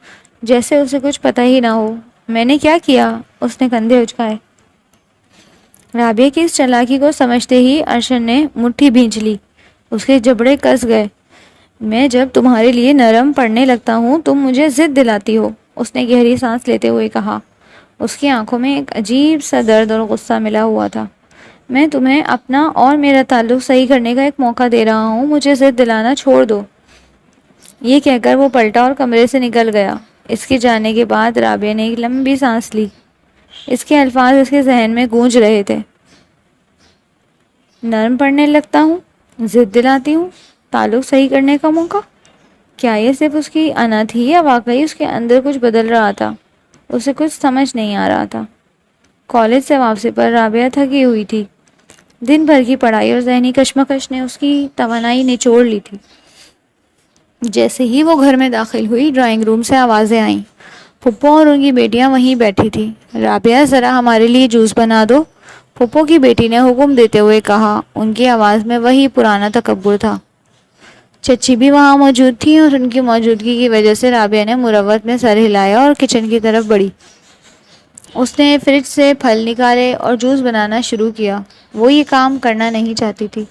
جیسے اسے کچھ پتہ ہی نہ ہو۔ میں نے کیا کیا؟ اس نے کندھے اچکائے۔ رابعہ کی اس چالاکی کو سمجھتے ہی ارشن نے مٹھی بھینچ لی۔ اس کے جبڑے کس گئے۔ میں جب تمہارے لیے نرم پڑنے لگتا ہوں تم مجھے ضد دلاتی ہو، اس نے گہری سانس لیتے ہوئے کہا۔ اس کی آنکھوں میں ایک عجیب سا درد اور غصہ ملا ہوا تھا۔ میں تمہیں اپنا اور میرا تعلق صحیح کرنے کا ایک موقع دے رہا ہوں، مجھے ضد دلانا چھوڑ دو۔ یہ کہہ کر وہ پلٹا اور کمرے سے نکل گیا۔ اس کے جانے کے بعد رابعہ نے ایک لمبی سانس لی۔ اس کے الفاظ اس کے ذہن میں گونج رہے تھے۔ نرم پڑنے لگتا ہوں، ضد دلاتی ہوں، تعلق صحیح کرنے کا موقع۔ کیا یہ صرف اس کی انا تھی یا واقعی اس کے اندر کچھ بدل رہا تھا؟ اسے کچھ سمجھ نہیں آ رہا تھا۔ کالج سے واپسی پر رابعہ تھکی ہوئی تھی۔ دن بھر کی پڑھائی اور ذہنی کشمکش نے اس کی توانائی نچوڑ لی تھی۔ جیسے ہی وہ گھر میں داخل ہوئی، ڈرائنگ روم سے آوازیں آئیں۔ پھپھو اور ان کی بیٹیاں وہیں بیٹھی تھیں۔ رابعہ ذرا ہمارے لیے جوس بنا دو، پھپھو کی بیٹی نے حکم دیتے ہوئے کہا۔ ان کی آواز میں وہی پرانا تکبر تھا۔ چچی بھی وہاں موجود تھی اور ان کی موجودگی کی وجہ سے رابعہ نے مروت میں سر ہلایا اور کچن کی طرف بڑھی۔ اس نے فریج سے پھل نکالے اور جوس بنانا شروع کیا۔ وہ یہ کام کرنا نہیں چاہتی تھی،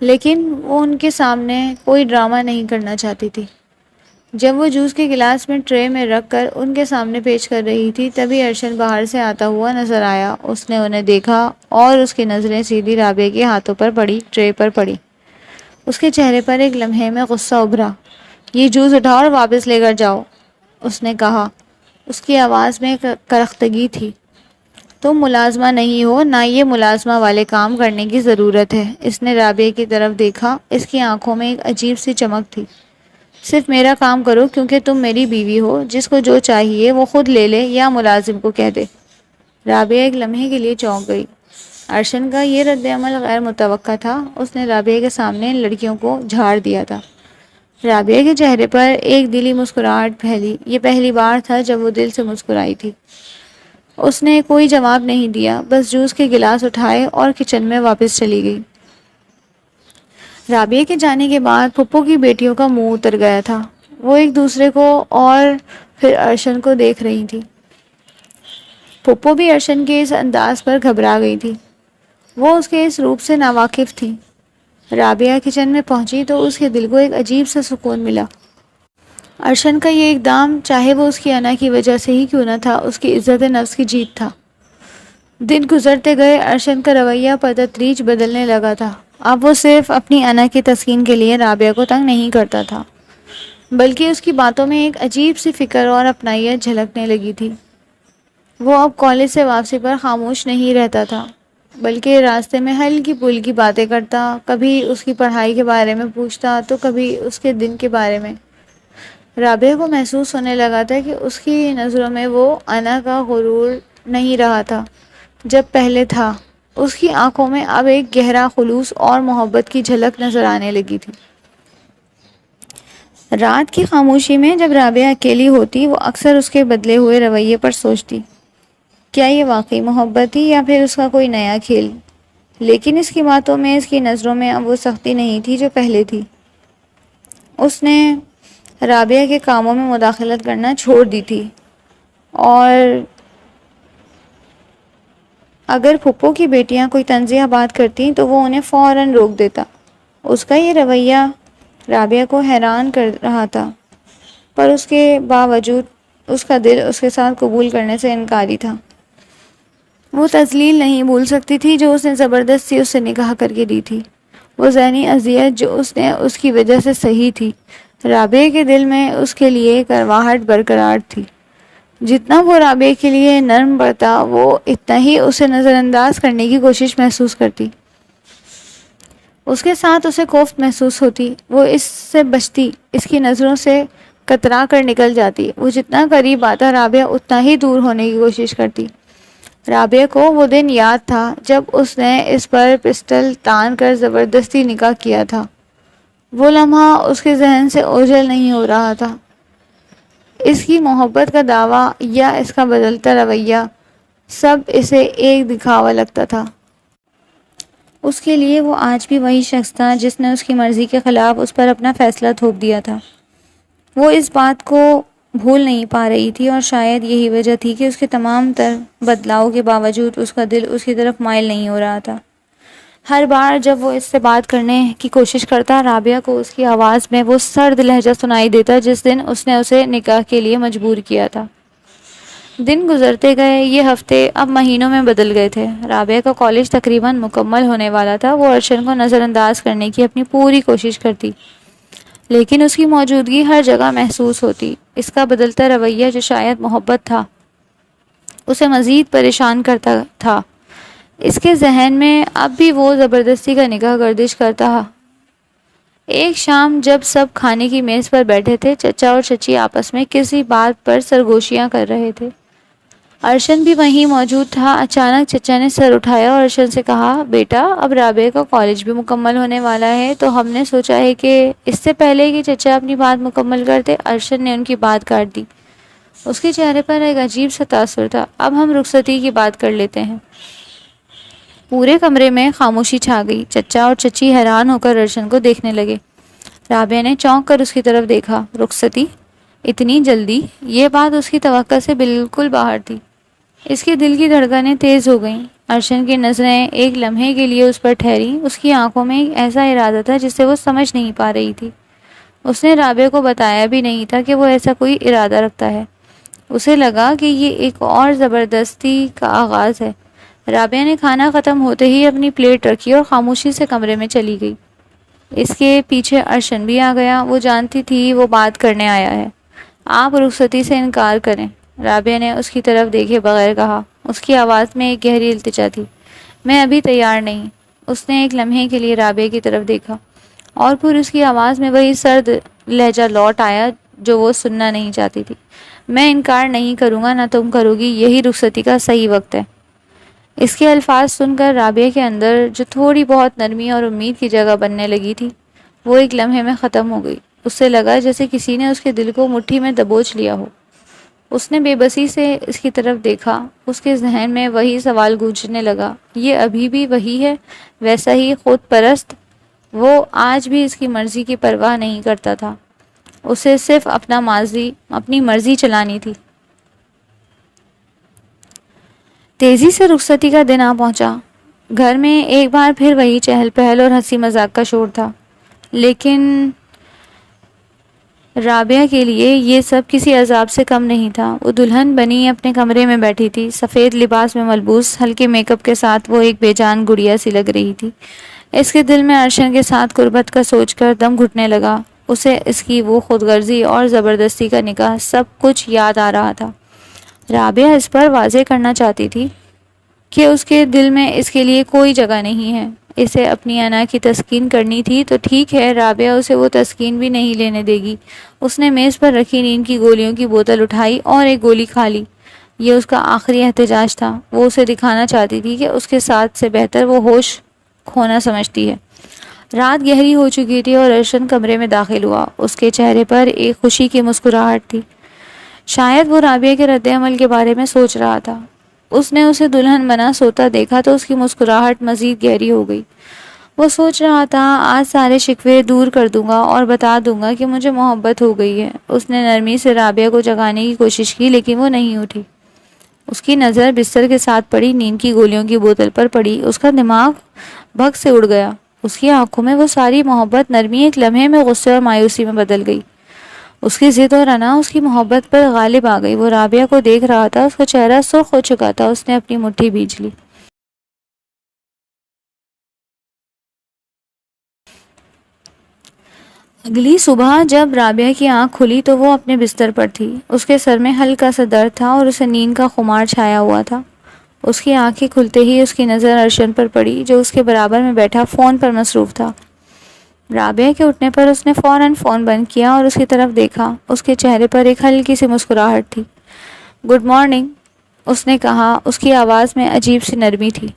لیکن وہ ان کے سامنے کوئی ڈرامہ نہیں کرنا چاہتی تھی۔ جب وہ جوس کے گلاس میں ٹرے میں رکھ کر ان کے سامنے پیش کر رہی تھی، تبھی ارشن باہر سے آتا ہوا نظر آیا۔ اس نے انہیں دیکھا اور اس کی نظریں سیدھی رابعہ کے ہاتھوں پر پڑی، ٹرے پر پڑی۔ اس کے چہرے پر ایک لمحے میں غصہ ابھرا۔ یہ جوس اٹھاؤ اور واپس لے کر جاؤ، اس نے کہا۔ اس کی آواز میں کرختگی تھی۔ تم ملازمہ نہیں ہو، نہ یہ ملازمہ والے کام کرنے کی ضرورت ہے۔ اس نے رابعہ کی طرف دیکھا۔ اس کی آنکھوں میں ایک عجیب سی چمک تھی۔ صرف میرا کام کرو کیونکہ تم میری بیوی ہو، جس کو جو چاہیے وہ خود لے لے یا ملازم کو کہہ دے۔ رابعہ ایک لمحے کے لیے چونک گئی۔ ارشن کا یہ رد عمل غیر متوقع تھا۔ اس نے رابعہ کے سامنے ان لڑکیوں کو جھاڑ دیا تھا۔ رابعہ کے چہرے پر ایک دلی مسکراہٹ پھیلی۔ یہ پہلی بار تھا جب وہ دل سے مسکرائی تھی۔ اس نے کوئی جواب نہیں دیا، بس جوس کے گلاس اٹھائے اور کچن میں واپس چلی گئی۔ رابعہ کے جانے کے بعد پھپھو کی بیٹیوں کا منہ اتر گیا تھا۔ وہ ایک دوسرے کو اور پھر ارشن کو دیکھ رہی تھی۔ پھپھو بھی ارشن کے اس انداز پر گھبرا گئی تھی۔ وہ اس کے اس روپ سے ناواقف تھی۔ رابعہ کچن میں پہنچی تو اس کے دل کو ایک عجیب سا سکون ملا۔ ارشن کا یہ اقدام، چاہے وہ اس کی انا کی وجہ سے ہی کیوں نہ تھا، اس کی عزت نفس کی جیت تھا۔ دن گزرتے گئے، ارشن کا رویہ بتدریج بدلنے لگا تھا۔ اب وہ صرف اپنی انا کی تسکین کے لیے رابعہ کو تنگ نہیں کرتا تھا، بلکہ اس کی باتوں میں ایک عجیب سی فکر اور اپنائیت جھلکنے لگی تھی۔ وہ اب کالج سے واپسی پر خاموش نہیں رہتا تھا، بلکہ راستے میں ہلکی پھلکی باتیں کرتا، کبھی اس کی پڑھائی کے بارے میں پوچھتا تو کبھی اس کے دن کے بارے میں۔ رابعہ کو محسوس ہونے لگا تھا کہ اس کی نظروں میں وہ انا کا غرور نہیں رہا تھا جب پہلے تھا۔ اس کی آنکھوں میں اب ایک گہرا خلوص اور محبت کی جھلک نظر آنے لگی تھی۔ رات کی خاموشی میں جب رابعہ اکیلی ہوتی، وہ اکثر اس کے بدلے ہوئے رویے پر سوچتی۔ کیا یہ واقعی محبت تھی یا پھر اس کا کوئی نیا کھیل؟ لیکن اس کی باتوں میں، اس کی نظروں میں اب وہ سختی نہیں تھی جو پہلے تھی۔ اس نے رابعہ کے کاموں میں مداخلت کرنا چھوڑ دی تھی، اور اگر پھپھو کی بیٹیاں کوئی طنزیہ بات کرتیں تو وہ انہیں فوراً روک دیتا۔ اس کا یہ رویہ رابعہ کو حیران کر رہا تھا، پر اس کے باوجود اس کا دل اس کے ساتھ قبول کرنے سے انکاری تھا۔ وہ تذلیل نہیں بھول سکتی تھی جو اس نے زبردستی اس سے نکاح کر کے دی تھی، وہ ذہنی اذیت جو اس نے اس کی وجہ سے سہی تھی۔ رابعہ کے دل میں اس کے لیے کرواہٹ برقرار تھی، جتنا وہ رابعہ کے لیے نرم پڑتا وہ اتنا ہی اسے نظر انداز کرنے کی کوشش محسوس کرتی. اس کے ساتھ اسے کوفت محسوس ہوتی. وہ اس سے بچتی, اس کی نظروں سے کترا کر نکل جاتی. وہ جتنا قریب آتا رابعہ اتنا ہی دور ہونے کی کوشش کرتی. رابعہ کو وہ دن یاد تھا جب اس نے اس پر پسٹل تان کر زبردستی نکاح کیا تھا. وہ لمحہ اس کے ذہن سے اوجھل نہیں ہو رہا تھا. اس کی محبت کا دعویٰ یا اس کا بدلتا رویہ, سب اسے ایک دکھاوا لگتا تھا. اس کے لیے وہ آج بھی وہی شخص تھا جس نے اس کی مرضی کے خلاف اس پر اپنا فیصلہ تھوپ دیا تھا. وہ اس بات کو بھول نہیں پا رہی تھی اور شاید یہی وجہ تھی کہ اس کے تمام تر بدلاؤ کے باوجود اس کا دل اس کی طرف مائل نہیں ہو رہا تھا. ہر بار جب وہ اس سے بات کرنے کی کوشش کرتا رابعہ کو اس کی آواز میں وہ سرد لہجہ سنائی دیتا جس دن اس نے اسے نکاح کے لیے مجبور کیا تھا. دن گزرتے گئے, یہ ہفتے اب مہینوں میں بدل گئے تھے. رابعہ کا کالج تقریباً مکمل ہونے والا تھا. وہ ارشن کو نظر انداز کرنے کی اپنی پوری کوشش کرتی لیکن اس کی موجودگی ہر جگہ محسوس ہوتی. اس کا بدلتا رویہ جو شاید محبت تھا اسے مزید پریشان کرتا تھا. اس کے ذہن میں اب بھی وہ زبردستی کا نکاح گردش کرتا. ایک شام جب سب کھانے کی میز پر بیٹھے تھے, چچا اور چچی آپس میں کسی بات پر سرگوشیاں کر رہے تھے. ارشن بھی وہیں موجود تھا. اچانک چچا نے سر اٹھایا اور ارشن سے کہا, بیٹا اب رابعہ کا کالج بھی مکمل ہونے والا ہے تو ہم نے سوچا ہے کہ اس سے پہلے کہ چچا اپنی بات مکمل کرتے ارشن نے ان کی بات کاٹ دی. اس کے چہرے پر ایک عجیب سا تاثر تھا. اب ہم رخصتی کی بات کر لیتے ہیں. پورے کمرے میں خاموشی چھا گئی. چچا اور چچی حیران ہو کر ارشن کو دیکھنے لگے. رابعہ نے چونک کر اس کی طرف دیکھا. رخصتی؟ اتنی جلدی؟ یہ بات اس کی توقع سے بالکل باہر تھی. اس کے دل کی دھڑکنیں تیز ہو گئیں. ارشن کی نظریں ایک لمحے کے لیے اس پر ٹھہری. اس کی آنکھوں میں ایک ایسا ارادہ تھا جسے وہ سمجھ نہیں پا رہی تھی. اس نے رابعہ کو بتایا بھی نہیں تھا کہ وہ ایسا کوئی ارادہ رکھتا ہے. اسے لگا کہ یہ ایک اور زبردستی کا آغاز ہے. رابعہ نے کھانا ختم ہوتے ہی اپنی پلیٹ رکھی اور خاموشی سے کمرے میں چلی گئی. اس کے پیچھے ارشن بھی آ گیا. وہ جانتی تھی وہ بات کرنے آیا ہے. آپ رخصتی سے انکار کریں, رابعہ نے اس کی طرف دیکھے بغیر کہا. اس کی آواز میں ایک گہری التجا تھی. میں ابھی تیار نہیں. اس نے ایک لمحے کے لیے رابعہ کی طرف دیکھا اور پھر اس کی آواز میں وہی سرد لہجہ لوٹ آیا جو وہ سننا نہیں چاہتی تھی. میں انکار نہیں کروں گا, نہ تم کرو گی. یہی رخصتی کا صحیح وقت ہے. اس کے الفاظ سن کر رابعہ کے اندر جو تھوڑی بہت نرمی اور امید کی جگہ بننے لگی تھی وہ ایک لمحے میں ختم ہو گئی. اس سے لگا جیسے کسی نے اس کے دل کو مٹھی میں دبوچ لیا ہو. اس نے بے بسی سے اس کی طرف دیکھا. اس کے ذہن میں وہی سوال گونجنے لگا. یہ ابھی بھی وہی ہے, ویسا ہی خود پرست. وہ آج بھی اس کی مرضی کی پرواہ نہیں کرتا تھا. اسے صرف اپنی مرضی چلانی تھی. تیزی سے رخصتی کا دن آ پہنچا. گھر میں ایک بار پھر وہی چہل پہل اور ہنسی مذاق کا شور تھا. لیکن رابعہ کے لیے یہ سب کسی عذاب سے کم نہیں تھا. وہ دلہن بنی اپنے کمرے میں بیٹھی تھی. سفید لباس میں ملبوس, ہلکے میک اپ کے ساتھ وہ ایک بے جان گڑیا سی لگ رہی تھی. اس کے دل میں ارشن کے ساتھ قربت کا سوچ کر دم گھٹنے لگا. اسے اس کی وہ خود غرضی اور زبردستی کا نکاح سب کچھ یاد آ رہا تھا. رابعہ اس پر واضح کرنا چاہتی تھی کہ اس کے دل میں اس کے لیے کوئی جگہ نہیں ہے. اسے اپنی انا کی تسکین کرنی تھی تو ٹھیک ہے, رابعہ اسے وہ تسکین بھی نہیں لینے دے گی. اس نے میز پر رکھی نیند کی گولیوں کی بوتل اٹھائی اور ایک گولی کھا لی. یہ اس کا آخری احتجاج تھا. وہ اسے دکھانا چاہتی تھی کہ اس کے ساتھ سے بہتر وہ ہوش کھونا سمجھتی ہے. رات گہری ہو چکی تھی اور ارشن کمرے میں داخل ہوا. اس کے چہرے پر ایک خوشی کی مسکراہٹ تھی. شاید وہ رابعہ کے رد عمل کے بارے میں سوچ رہا تھا. اس نے اسے دلہن بنا سوتا دیکھا تو اس کی مسکراہٹ مزید گہری ہو گئی. وہ سوچ رہا تھا, آج سارے شکوے دور کر دوں گا اور بتا دوں گا کہ مجھے محبت ہو گئی ہے. اس نے نرمی سے رابعہ کو جگانے کی کوشش کی لیکن وہ نہیں اٹھی. اس کی نظر بستر کے ساتھ پڑی نیند کی گولیوں کی بوتل پر پڑی. اس کا دماغ بھگ سے اڑ گیا. اس کی آنکھوں میں وہ ساری محبت نرمی ایک لمحے میں غصے اور مایوسی میں بدل گئی. اس کی ضد اور انا اس کی محبت پر غالب آ گئی. وہ رابعہ کو دیکھ رہا تھا. اس کا چہرہ سرخ ہو چکا تھا. اس نے اپنی مٹھی بھیج لی. اگلی صبح جب رابعہ کی آنکھ کھلی تو وہ اپنے بستر پر تھی۔ اس کے سر میں ہلکا سا درد تھا اور اسے نیند کا خمار چھایا ہوا تھا۔ اس کی آنکھیں کھلتے ہی اس کی نظر ارشن پر پڑی جو اس کے برابر میں بیٹھا فون پر مصروف تھا۔ رابعہ کے اٹھنے پر اس نے فوراً فون بند کیا اور اس کی طرف دیکھا۔ اس کے چہرے پر ایک ہلکی سی مسکراہٹ تھی۔ گڈ مارننگ، اس نے کہا، اس کی آواز میں عجیب سی نرمی تھی۔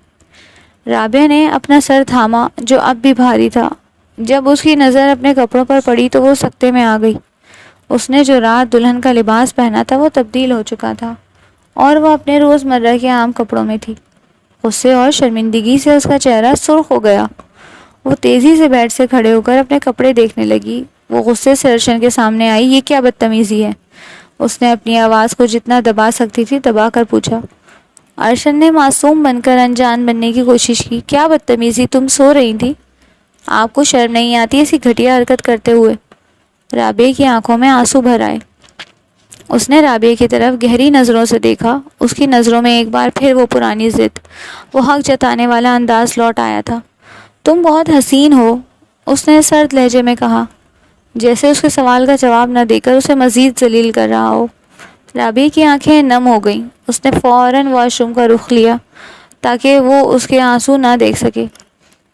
رابعہ نے اپنا سر تھاما جو اب بھی بھاری تھا۔ جب اس کی نظر اپنے کپڑوں پر پڑی تو وہ سکتے میں آ گئی۔ اس نے جو رات دلہن کا لباس پہنا تھا وہ تبدیل ہو چکا تھا اور وہ اپنے روزمرہ کے عام کپڑوں میں تھی۔ غصے اور شرمندگی سے اس کا چہرہ سرخ ہو گیا۔ وہ تیزی سے بیڈ سے کھڑے ہو کر اپنے کپڑے دیکھنے لگی۔ وہ غصے سے ارشن کے سامنے آئی۔ یہ کیا بدتمیزی ہے؟ اس نے اپنی آواز کو جتنا دبا سکتی تھی دبا کر پوچھا۔ ارشن نے معصوم بن کر انجان بننے کی کوشش کی۔ کیا بدتمیزی؟ تم سو رہی تھی؟ آپ کو شرم نہیں آتی ایسی گھٹیا حرکت کرتے ہوئے؟ رابعہ کی آنکھوں میں آنسو بھر آئے۔ اس نے رابعہ کی طرف گہری نظروں سے دیکھا۔ اس کی نظروں میں ایک بار پھر وہ پرانی ضد، وہ حق جتانے والا انداز لوٹ آیا تھا۔ تم بہت حسین ہو، اس نے سرد لہجے میں کہا، جیسے اس کے سوال کا جواب نہ دے کر اسے مزید ذلیل کر رہا ہو۔ رابعہ کی آنکھیں نم ہو گئیں۔ اس نے فوراً واش روم کا رخ لیا تاکہ وہ اس کے آنسو نہ دیکھ سکے۔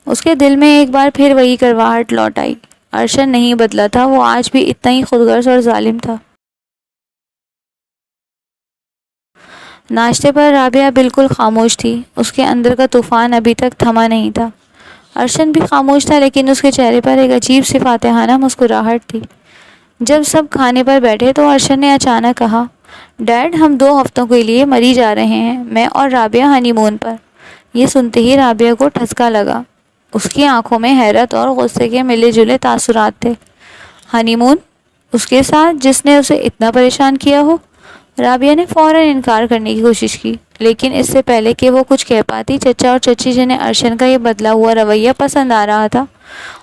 اس کے دل میں ایک بار پھر وہی کرواہٹ لوٹ آئی۔ ارشن نہیں بدلا تھا، وہ آج بھی اتنا ہی خود غرض اور ظالم تھا۔ ناشتے پر رابعہ بالکل خاموش تھی۔ اس کے اندر کا طوفان ابھی تک تھما نہیں تھا۔ ارشن بھی خاموش تھا لیکن اس کے چہرے پر ایک عجیب سی فاتحانہ مسکراہٹ تھی۔ جب سب کھانے پر بیٹھے تو ارشن نے اچانک کہا، ڈیڈ ہم 2 ہفتوں کے لیے مری جا رہے ہیں، میں اور رابعہ ہنی مون پر۔ یہ سنتے ہی رابعہ کو ٹھسکا لگا۔ اس کی آنکھوں میں حیرت اور غصے کے ملے جلے تاثرات تھے۔ ہنی مون؟ اس کے ساتھ جس نے اسے اتنا پریشان کیا ہو؟ رابعہ نے فوراً انکار کرنے کی کوشش کی، لیکن اس سے پہلے کہ وہ کچھ کہہ پاتی، چچا اور چچی جنہیں ارشن کا یہ بدلا ہوا رویہ پسند آ رہا تھا،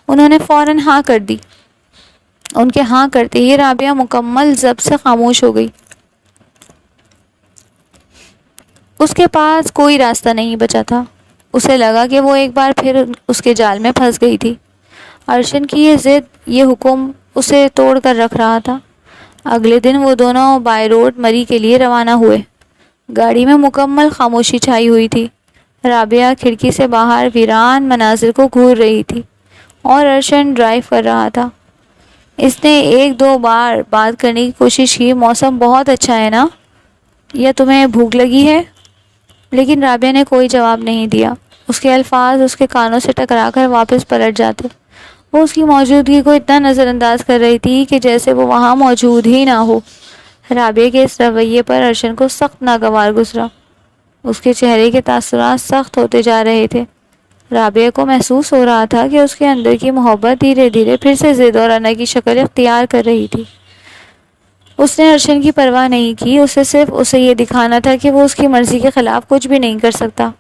انہوں نے فوراً ہاں کر دی۔ ان کے ہاں کرتے ہی رابعہ مکمل ضبط سے خاموش ہو گئی۔ اس کے پاس کوئی راستہ نہیں بچا تھا۔ اسے لگا کہ وہ ایک بار پھر اس کے جال میں پھنس گئی تھی۔ ارشن کی یہ ضد، یہ حکم اسے توڑ کر رکھ رہا تھا۔ اگلے دن وہ دونوں بائی روڈ مری کے لیے روانہ ہوئے۔ گاڑی میں مکمل خاموشی چھائی ہوئی تھی۔ رابعہ کھڑکی سے باہر ویران مناظر کو گھور رہی تھی اور ارشن ڈرائیو کر رہا تھا۔ اس نے 1-2 بار بات کرنے کی کوشش کی، موسم بہت اچھا ہے نا؟ یا تمہیں بھوک لگی ہے؟ لیکن رابعہ نے کوئی جواب نہیں دیا۔ اس کے الفاظ اس کے کانوں سے ٹکرا کر واپس پلٹ جاتے۔ وہ اس کی موجودگی کو اتنا نظر انداز کر رہی تھی کہ جیسے وہ وہاں موجود ہی نہ ہو۔ رابعہ کے اس رویے پر ارشن کو سخت ناگوار گزرا۔ اس کے چہرے کے تاثرات سخت ہوتے جا رہے تھے۔ رابعہ کو محسوس ہو رہا تھا کہ اس کے اندر کی محبت دھیرے دھیرے پھر سے ضد اور انا کی شکل اختیار کر رہی تھی۔ اس نے ارشن کی پرواہ نہیں کی، صرف اسے یہ دکھانا تھا کہ وہ اس کی مرضی کے خلاف کچھ بھی نہیں کر سکتا۔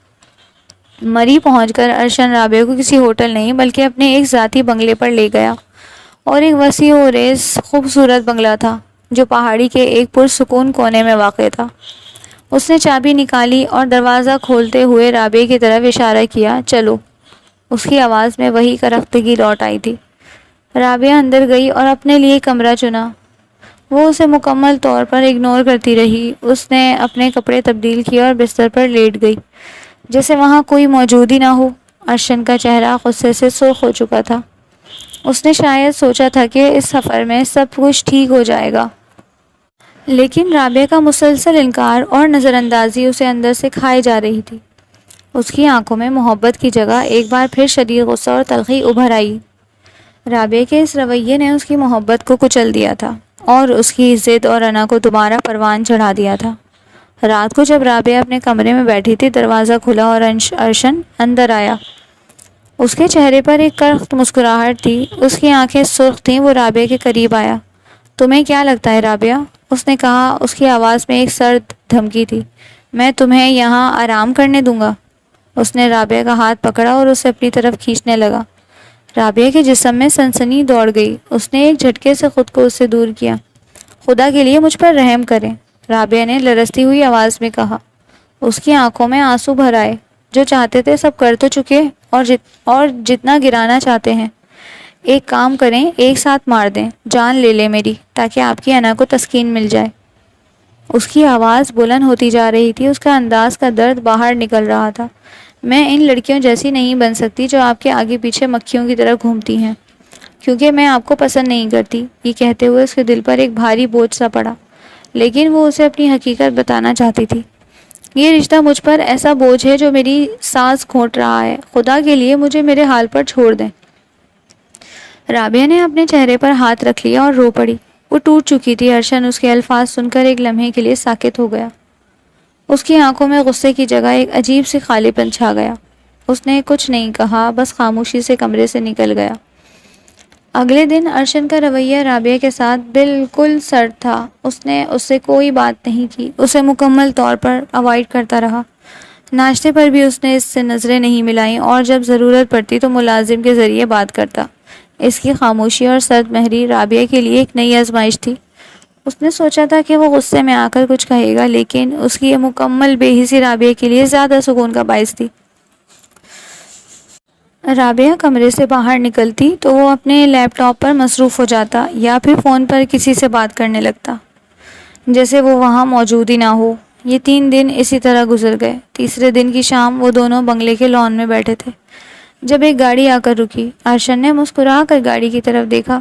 مری پہنچ کر ارشن رابعہ کو کسی ہوٹل نہیں بلکہ اپنے ایک ذاتی بنگلے پر لے گیا، اور ایک وسیع و عریض خوبصورت بنگلہ تھا جو پہاڑی کے ایک پرسکون کونے میں واقع تھا۔ اس نے چابی نکالی اور دروازہ کھولتے ہوئے رابعہ کی طرف اشارہ کیا، چلو۔ اس کی آواز میں وہی کرختگی لوٹ آئی تھی۔ رابعہ اندر گئی اور اپنے لیے کمرہ چنا۔ وہ اسے مکمل طور پر اگنور کرتی رہی۔ اس نے اپنے کپڑے تبدیل کیے اور بستر پر لیٹ گئی جیسے وہاں کوئی موجود ہی نہ ہو۔ ارشن کا چہرہ غصے سے سرخ ہو چکا تھا۔ اس نے شاید سوچا تھا کہ اس سفر میں سب کچھ ٹھیک ہو جائے گا، لیکن رابعہ کا مسلسل انکار اور نظر اندازی اسے اندر سے کھائے جا رہی تھی۔ اس کی آنکھوں میں محبت کی جگہ ایک بار پھر شدید غصہ اور تلخی ابھر آئی۔ رابعہ کے اس رویے نے اس کی محبت کو کچل دیا تھا اور اس کی ضد اور انا کو دوبارہ پروان چڑھا دیا تھا۔ رات کو جب رابعہ اپنے کمرے میں بیٹھی تھی، دروازہ کھلا اور ارشن اندر آیا۔ اس کے چہرے پر ایک کرخت مسکراہٹ تھی، اس کی آنکھیں سرخ تھیں۔ وہ رابعہ کے قریب آیا۔ تمہیں کیا لگتا ہے رابعہ؟ اس نے کہا۔ اس کی آواز میں ایک سرد دھمکی تھی۔ میں تمہیں یہاں آرام کرنے دوں گا؟ اس نے رابعہ کا ہاتھ پکڑا اور اسے اپنی طرف کھینچنے لگا۔ رابعہ کے جسم میں سنسنی دوڑ گئی۔ اس نے ایک جھٹکے سے خود کو اس سے دور کیا۔ خدا کے لیے مجھ پر رحم کریں، رابعہ نے لرزتی ہوئی آواز میں کہا۔ اس کی آنکھوں میں آنسو بھر آئے۔ جو چاہتے تھے سب کر تو چکے، اور جتنا گرانا چاہتے ہیں۔ ایک کام کریں، ایک ساتھ مار دیں، جان لے لیں میری، تاکہ آپ کی انا کو تسکین مل جائے۔ اس کی آواز بلند ہوتی جا رہی تھی، اس کا انداز کا درد باہر نکل رہا تھا۔ میں ان لڑکیوں جیسی نہیں بن سکتی جو آپ کے آگے پیچھے مکھیوں کی طرح گھومتی ہیں، کیونکہ میں آپ کو پسند نہیں کرتی۔ یہ کہتے ہوئے اس کے دل پر ایک بھاری بوجھ سا پڑا، لیکن وہ اسے اپنی حقیقت بتانا چاہتی تھی۔ یہ رشتہ مجھ پر ایسا بوجھ ہے جو میری سانس گھونٹ رہا ہے، خدا کے لیے مجھے میرے حال پر چھوڑ دیں۔ رابعہ نے اپنے چہرے پر ہاتھ رکھ لیا اور رو پڑی۔ وہ ٹوٹ چکی تھی۔ ارشن اس کے الفاظ سن کر ایک لمحے کے لیے ساکت ہو گیا۔ اس کی آنکھوں میں غصے کی جگہ ایک عجیب سی خالی پن چھا گیا۔ اس نے کچھ نہیں کہا، بس خاموشی سے کمرے سے نکل گیا۔ اگلے دن ارشن کا رویہ رابعہ کے ساتھ بالکل سرد تھا۔ اس نے اس سے کوئی بات نہیں کی، اسے مکمل طور پر اوائڈ کرتا رہا۔ ناشتے پر بھی اس نے اس سے نظریں نہیں ملائیں، اور جب ضرورت پڑتی تو ملازم کے ذریعے بات کرتا۔ اس کی خاموشی اور سرد مہری رابعہ کے لیے ایک نئی آزمائش تھی۔ اس نے سوچا تھا کہ وہ غصے میں آ کر کچھ کہے گا، لیکن اس کی یہ مکمل بے حسی رابعہ کے لیے زیادہ سکون کا باعث تھی۔ رابعہ کمرے سے باہر نکلتی تو وہ اپنے لیپ ٹاپ پر مصروف ہو جاتا یا پھر فون پر کسی سے بات کرنے لگتا، جیسے وہ وہاں موجود ہی نہ ہو۔ یہ 3 دن اسی طرح گزر گئے۔ تیسرے دن کی شام وہ دونوں بنگلے کے لان میں بیٹھے تھے، جب ایک گاڑی آ کر رکی۔ ارشن نے مسکرا کر گاڑی کی طرف دیکھا۔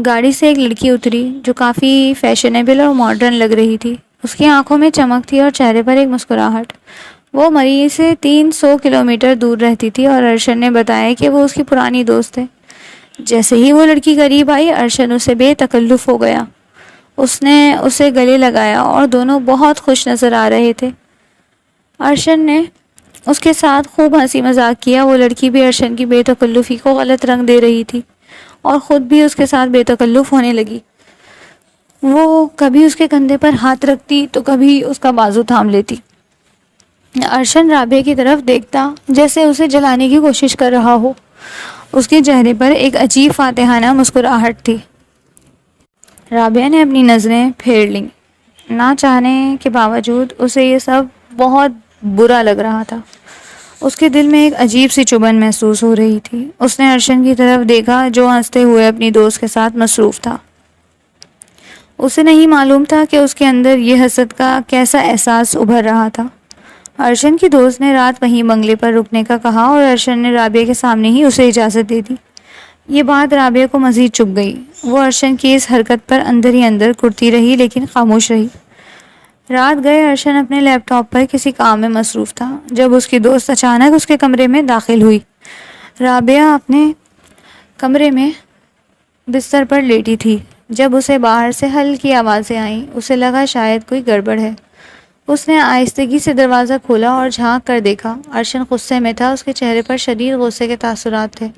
گاڑی سے ایک لڑکی اتری جو کافی فیشنیبل اور ماڈرن لگ رہی تھی۔ اس کی آنکھوں میں چمک تھی اور چہرے پر ایک مسکراہٹ۔ وہ مری سے 300 کلومیٹر دور رہتی تھی، اور ارشن نے بتایا کہ وہ اس کی پرانی دوست ہے۔ جیسے ہی وہ لڑکی قریب آئی، ارشن اسے بے تکلف ہو گیا۔ اس نے اسے گلے لگایا اور دونوں بہت خوش نظر آ رہے تھے۔ ارشن نے اس کے ساتھ خوب ہنسی مذاق کیا۔ وہ لڑکی بھی ارشن کی بے تکلفی کو غلط رنگ دے رہی تھی اور خود بھی اس کے ساتھ بے تکلف ہونے لگی۔ وہ کبھی اس کے کندھے پر ہاتھ رکھتی تو کبھی اس کا بازو تھام لیتی۔ ارشن رابعہ کی طرف دیکھتا جیسے اسے جلانے کی کوشش کر رہا ہو۔ اس کے چہرے پر ایک عجیب فاتحانہ مسکراہٹ تھی۔ رابعہ نے اپنی نظریں پھیر لیں۔ نہ چاہنے کے باوجود اسے یہ سب بہت برا لگ رہا تھا۔ اس کے دل میں ایک عجیب سی چبھن محسوس ہو رہی تھی۔ اس نے ارشن کی طرف دیکھا جو ہنستے ہوئے اپنی دوست کے ساتھ مصروف تھا۔ اسے نہیں معلوم تھا کہ اس کے اندر یہ حسد کا کیسا احساس ابھر رہا تھا۔ ارشن کی دوست نے رات وہیں بنگلے پر رکنے کا کہا، اور ارشن نے رابعہ کے سامنے ہی اسے اجازت دے دی۔ یہ بات رابعہ کو مزید چبھ گئی۔ وہ ارشن کی اس حرکت پر اندر ہی اندر کرتی رہی، لیکن خاموش رہی۔ رات گئے ارشن اپنے لیپ ٹاپ پر کسی کام میں مصروف تھا، جب اس کی دوست اچانک اس کے کمرے میں داخل ہوئی۔ رابعہ اپنے کمرے میں بستر پر لیٹی تھی جب اسے باہر سے ہلکی آوازیں آئیں۔ اسے لگا شاید کوئی گڑبڑ ہے۔ اس نے آہستگی سے دروازہ کھولا اور جھانک کر دیکھا۔ ارشن غصے میں تھا، اس کے چہرے پر شدید غصے کے تاثرات تھے۔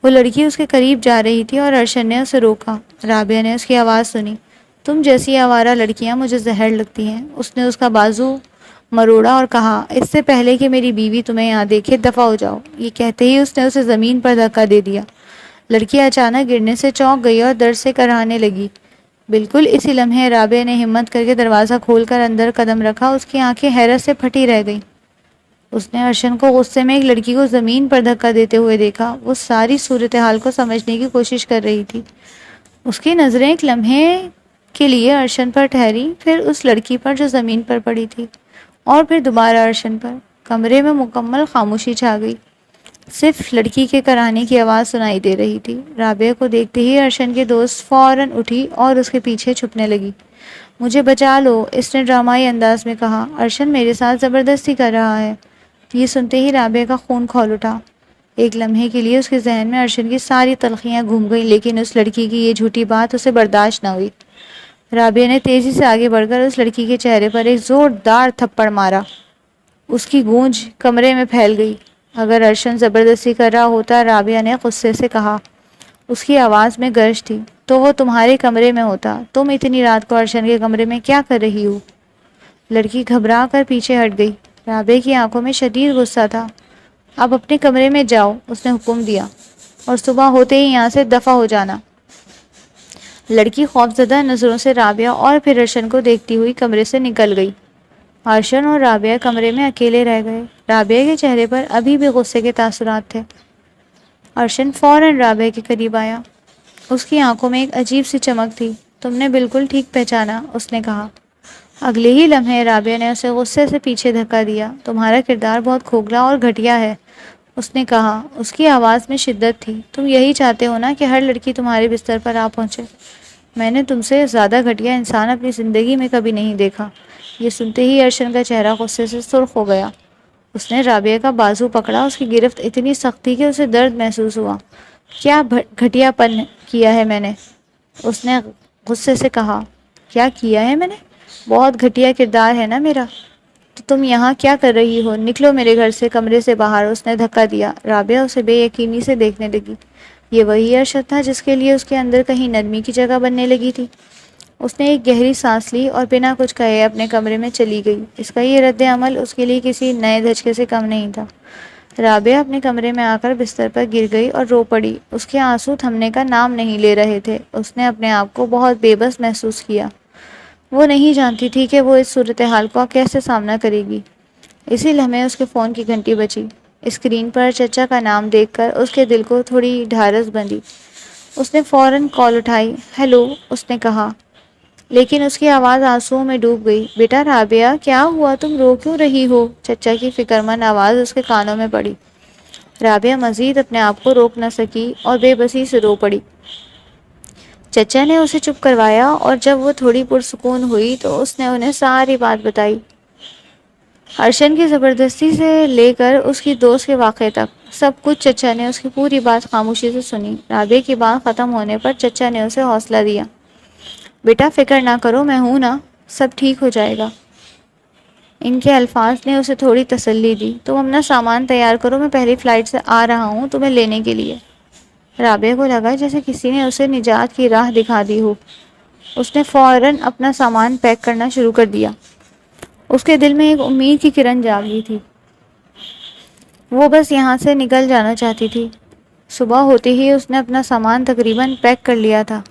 وہ لڑکی اس کے قریب جا رہی تھی اور ارشن نے اسے روکا۔ رابعہ نے اس کی آواز سنی۔ تم جیسی آوارہ لڑکیاں مجھے زہر لگتی ہیں۔ اس نے اس کا بازو مروڑا اور کہا، اس سے پہلے کہ میری بیوی تمہیں یہاں دیکھے دفع ہو جاؤ۔ یہ کہتے ہی اس نے اسے زمین پر دھکا دے دیا۔ لڑکی اچانک گرنے سے چونک گئی اور درد سے کراہنے لگی۔ بالکل اسی لمحے رابعہ نے ہمت کر کے دروازہ کھول کر اندر قدم رکھا۔ اس کی آنکھیں حیرت سے پھٹی رہ گئیں۔ اس نے ارشن کو غصے میں ایک لڑکی کو زمین پر دھکا دیتے ہوئے دیکھا۔ وہ ساری صورتحال کو سمجھنے کی کوشش کر رہی تھی۔ اس کی نظریں ایک لمحے کے لیے ارشن پر ٹھہری، پھر اس لڑکی پر جو زمین پر پڑی تھی، اور پھر دوبارہ ارشن پر۔ کمرے میں مکمل خاموشی چھا گئی، صرف لڑکی کے کراہنے کی آواز سنائی دے رہی تھی۔ رابعہ کو دیکھتے ہی ارشن کی دوست فوراً اٹھی اور اس کے پیچھے چھپنے لگی۔ مجھے بچا لو، اس نے ڈرامائی انداز میں کہا۔ ارشن میرے ساتھ زبردستی کر رہا ہے۔ یہ سنتے ہی رابعہ کا خون کھول اٹھا۔ ایک لمحے کے لیے اس کے ذہن میں ارشن کی ساری تلخیاں گھوم گئیں، لیکن اس لڑکی کی یہ جھوٹی بات اسے برداشت نہ ہوئی۔ رابعہ نے تیزی سے آگے بڑھ کر اس لڑکی کے چہرے پر ایک زوردار تھپڑ مارا۔ اس کی گونج کمرے میں پھیل گئی۔ اگر ارشن زبردستی کر رہا ہوتا، رابعہ نے غصے سے کہا، اس کی آواز میں گرج تھی، تو وہ تمہارے کمرے میں ہوتا۔ تم اتنی رات کو ارشن کے کمرے میں کیا کر رہی ہو؟ لڑکی گھبرا کر پیچھے ہٹ گئی۔ رابعہ کی آنکھوں میں شدید غصہ تھا۔ اب اپنے کمرے میں جاؤ، اس نے حکم دیا، اور صبح ہوتے ہی یہاں سے دفع ہو جانا۔ لڑکی خوفزدہ نظروں سے رابعہ اور پھر ارشن کو دیکھتی ہوئی کمرے سے نکل گئی۔ ارشن اور رابعہ کمرے میں اکیلے رہ گئے۔ رابعہ کے چہرے پر ابھی بھی غصے کے تاثرات تھے۔ ارشن فوراً رابعہ کے قریب آیا۔ اس کی آنکھوں میں ایک عجیب سی چمک تھی۔ تم نے بالکل ٹھیک پہچانا، اس نے کہا۔ اگلے ہی لمحے رابعہ نے اسے غصے سے پیچھے دھکا دیا۔ تمہارا کردار بہت کھوکھلا اور گھٹیا ہے، اس نے کہا۔ اس کی آواز میں شدت تھی۔ تم یہی چاہتے ہو نا کہ ہر لڑکی تمہارے بستر پر آ پہنچے؟ میں نے تم سے زیادہ گھٹیا انسان اپنی زندگی میں کبھی نہیں دیکھا۔ یہ سنتے ہی ارشن کا چہرہ غصے سے سرخ ہو گیا۔ اس نے رابعہ کا بازو پکڑا۔ اس کی گرفت اتنی سخت تھی کہ اسے درد محسوس ہوا۔ کیا گھٹیا پن کیا ہے میں نے؟ اس نے غصے سے کہا۔ کیا کیا ہے میں نے؟ بہت گھٹیا کردار ہے نا میرا۔ تو تم یہاں کیا کر رہی ہو؟ نکلو میرے گھر سے، کمرے سے باہر، اس نے دھکا دیا۔ رابعہ اسے بے یقینی سے دیکھنے لگی۔ یہ وہی ارشد تھا جس کے لیے اس کے اندر کہیں نرمی کی جگہ بننے لگی تھی۔ اس نے ایک گہری سانس لی اور بنا کچھ کہے اپنے کمرے میں چلی گئی۔ اس کا یہ رد عمل اس کے لیے کسی نئے دھچکے سے کم نہیں تھا۔ رابعہ اپنے کمرے میں آ کر بستر پر گر گئی اور رو پڑی۔ اس کے آنسو تھمنے کا نام نہیں لے رہے تھے۔ اس نے اپنے آپ کو بہت بے بس محسوس کیا۔ وہ نہیں جانتی تھی کہ وہ اس صورتحال کا کیسے سامنا کرے گی۔ اسی لمحے اس کے فون کی گھنٹی بجی۔ اسکرین پر چچا کا نام دیکھ کر اس کے دل کو تھوڑی ڈھارس بندھی۔ اس نے فوراً کال اٹھائی۔ ہیلو، اس نے کہا، لیکن اس کی آواز آنسوؤں میں ڈوب گئی۔ بیٹا رابعہ، کیا ہوا؟ تم رو کیوں رہی ہو؟ چچا کی فکرمند آواز اس کے کانوں میں پڑی۔ رابعہ مزید اپنے آپ کو روک نہ سکی اور بے بسی سے رو پڑی۔ چچا نے اسے چپ کروایا اور جب وہ تھوڑی پرسکون ہوئی تو اس نے انہیں ساری بات بتائی۔ ارشن کی زبردستی سے لے کر اس کی دوست کے واقعے تک سب کچھ چچا نے اس کی پوری بات خاموشی سے سنی۔ رابعہ کی بات ختم ہونے پر چچا نے اسے حوصلہ دیا۔ بیٹا فکر نہ کرو، میں ہوں نا، سب ٹھیک ہو جائے گا۔ ان کے الفاظ نے اسے تھوڑی تسلی دی۔ تم اپنا سامان تیار کرو، میں پہلی فلائٹ سے آ رہا ہوں تمہیں لینے کے لیے۔ رابعہ کو لگا جیسے کسی نے اسے نجات کی راہ دکھا دی ہو۔ اس نے فوراً اپنا سامان پیک کرنا شروع کر دیا۔ اس کے دل میں ایک امید کی کرن جاگ گئی تھی۔ وہ بس یہاں سے نکل جانا چاہتی تھی۔ صبح ہوتے ہی اس نے اپنا سامان تقریباً پیک کر لیا تھا۔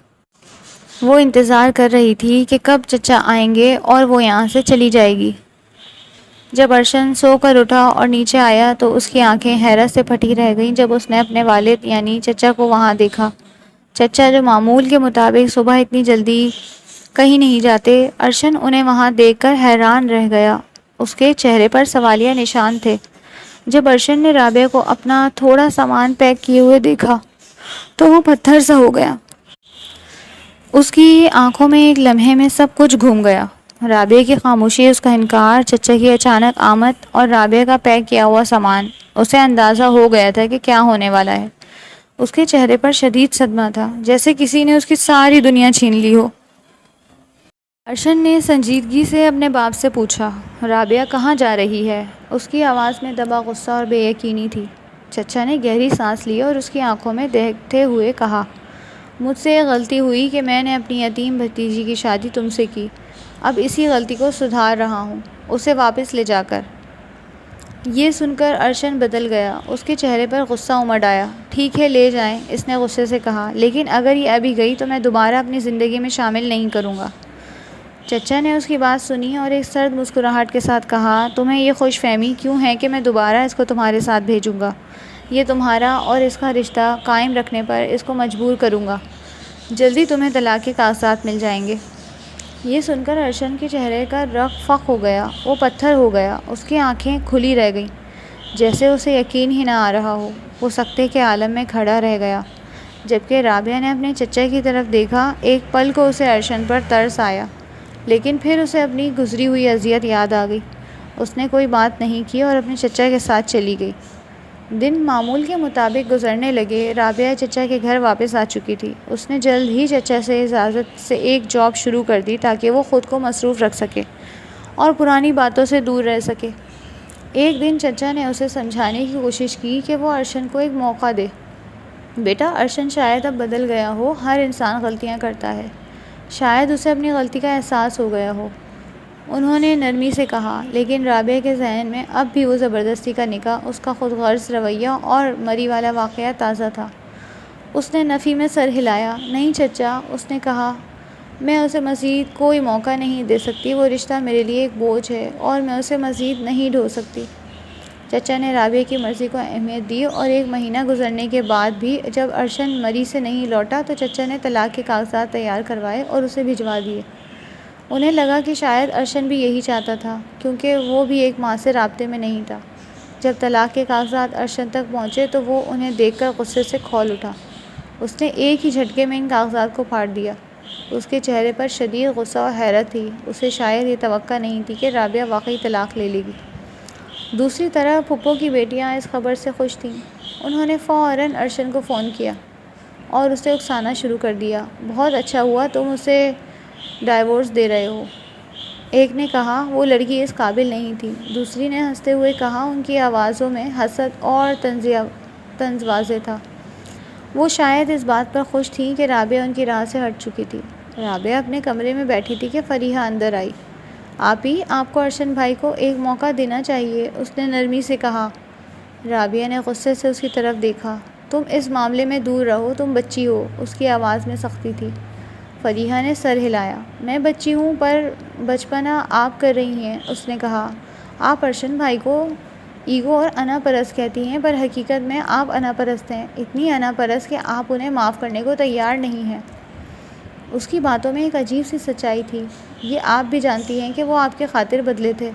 وہ انتظار کر رہی تھی کہ کب چچا آئیں گے اور وہ یہاں سے چلی جائے گی۔ جب ارشن سو کر اٹھا اور نیچے آیا تو اس کی آنکھیں حیرت سے پھٹی رہ گئیں جب اس نے اپنے والد یعنی چچا کو وہاں دیکھا۔ چچا جو معمول کے مطابق صبح اتنی جلدی کہیں نہیں جاتے، ارشن انہیں وہاں دیکھ کر حیران رہ گیا۔ اس کے چہرے پر سوالیہ نشان تھے۔ جب ارشن نے رابعہ کو اپنا تھوڑا سامان پیک کیے ہوئے دیکھا تو وہ پتھر سا ہو گیا۔ اس کی آنکھوں میں ایک لمحے میں سب کچھ گھوم گیا۔ رابعہ کی خاموشی، اس کا انکار، چچا کی اچانک آمد اور رابعہ کا پیک کیا ہوا سامان۔ اسے اندازہ ہو گیا تھا کہ کیا ہونے والا ہے۔ اس کے چہرے پر شدید صدمہ تھا، جیسے کسی نے اس کی ساری دنیا چھین لی ہو۔ ارشن نے سنجیدگی سے اپنے باپ سے پوچھا، رابعہ کہاں جا رہی ہے؟ اس کی آواز میں دبا غصہ اور بے یقینی تھی۔ چچا نے گہری سانس لی اور اس کی آنکھوں میں دیکھتے ہوئے کہا، مجھ سے یہ غلطی ہوئی کہ میں نے اپنی یتیم بھتیجی کی شادی تم سے کی۔ اب اسی غلطی کو سدھار رہا ہوں، اسے واپس لے جا کر۔ یہ سن کر ارشن بدل گیا۔ اس کے چہرے پر غصہ امڈ آیا۔ ٹھیک ہے، لے جائیں، اس نے غصے سے کہا، لیکن اگر یہ ابھی گئی تو میں دوبارہ اپنی زندگی میں شامل نہیں کروں گا۔ چچا نے اس کی بات سنی اور ایک سرد مسکراہٹ کے ساتھ کہا، تمہیں یہ خوش فہمی کیوں ہے کہ میں دوبارہ اس کو تمہارے ساتھ بھیجوں گا؟ یہ تمہارا اور اس کا رشتہ قائم رکھنے پر اس کو مجبور کروں گا۔ جلدی تمہیں طلاق کے کاغذات مل جائیں گے۔ یہ سن کر ارشن کے چہرے کا رنگ فق ہو گیا۔ وہ پتھر ہو گیا۔ اس کی آنکھیں کھلی رہ گئیں، جیسے اسے یقین ہی نہ آ رہا ہو۔ وہ سکتے کے عالم میں کھڑا رہ گیا۔ جبکہ رابعہ نے اپنے چچا کی طرف دیکھا۔ ایک پل کو اسے ارشن پر ترس آیا، لیکن پھر اسے اپنی گزری ہوئی اذیت یاد آ گئی۔ اس نے کوئی بات نہیں کی اور اپنے چچا کے ساتھ چلی گئی۔ دن معمول کے مطابق گزرنے لگے۔ رابعہ چچا کے گھر واپس آ چکی تھی۔ اس نے جلد ہی چچا سے اجازت سے ایک جاب شروع کر دی تاکہ وہ خود کو مصروف رکھ سکے اور پرانی باتوں سے دور رہ سکے۔ ایک دن چچا نے اسے سمجھانے کی کوشش کی کہ وہ ارشن کو ایک موقع دے۔ بیٹا، ارشن شاید اب بدل گیا ہو، ہر انسان غلطیاں کرتا ہے، شاید اسے اپنی غلطی کا احساس ہو گیا ہو، انہوں نے نرمی سے کہا۔ لیکن رابعہ کے ذہن میں اب بھی وہ زبردستی کا نکاح، اس کا خود غرض رویہ اور مری والا واقعہ تازہ تھا۔ اس نے نفی میں سر ہلایا۔ نہیں چچا، اس نے کہا، میں اسے مزید کوئی موقع نہیں دے سکتی۔ وہ رشتہ میرے لیے ایک بوجھ ہے اور میں اسے مزید نہیں ڈھو سکتی۔ چچا نے رابعہ کی مرضی کو اہمیت دی اور 1 مہینہ گزرنے کے بعد بھی جب ارشن مری سے نہیں لوٹا تو چچا نے طلاق کے کاغذات تیار کروائے اور اسے بھجوا دیے۔ انہیں لگا کہ شاید ارشن بھی یہی چاہتا تھا، کیونکہ وہ بھی ایک ماں سے رابطے میں نہیں تھا۔ جب طلاق کے کاغذات ارشن تک پہنچے تو وہ انہیں دیکھ کر غصے سے کھول اٹھا۔ اس نے ایک ہی جھٹکے میں ان کاغذات کو پھاڑ دیا۔ اس کے چہرے پر شدید غصہ اور حیرت تھی۔ اسے شاید یہ توقع نہیں تھی کہ رابعہ واقعی طلاق لے لے گی۔ دوسری طرف پھپھو کی بیٹیاں اس خبر سے خوش تھیں۔ انہوں نے فوراً ارشن کو فون کیا اور اسے اکسانا شروع کر دیا۔ بہت اچھا ہوا تم اسے ڈائیورس دے رہے ہو، ایک نے کہا۔ وہ لڑکی اس قابل نہیں تھی، دوسری نے ہنستے ہوئے کہا۔ ان کی آوازوں میں حسد اور طنز واضح تھا۔ وہ شاید اس بات پر خوش تھیں کہ رابعہ ان کی راہ سے ہٹ چکی تھی۔ رابعہ اپنے کمرے میں بیٹھی تھی کہ فریحہ اندر آئی۔ آپی، آپ کو ارشن بھائی کو ایک موقع دینا چاہیے، اس نے نرمی سے کہا۔ رابعہ نے غصے سے اس کی طرف دیکھا۔ تم اس معاملے میں دور رہو، تم بچی ہو، اس کی آواز میں سختی تھی۔ فریحہ نے سر ہلایا۔ میں بچی ہوں پر بچپنا آپ کر رہی ہیں، اس نے کہا۔ آپ ارشن بھائی کو ایگو اور انا پرست کہتی ہیں، پر حقیقت میں آپ انا پرست ہیں، اتنی انا پرست کہ آپ انہیں معاف کرنے کو تیار نہیں ہیں۔ اس کی باتوں میں ایک عجیب سی سچائی تھی۔ یہ آپ بھی جانتی ہیں کہ وہ آپ کے خاطر بدلے تھے،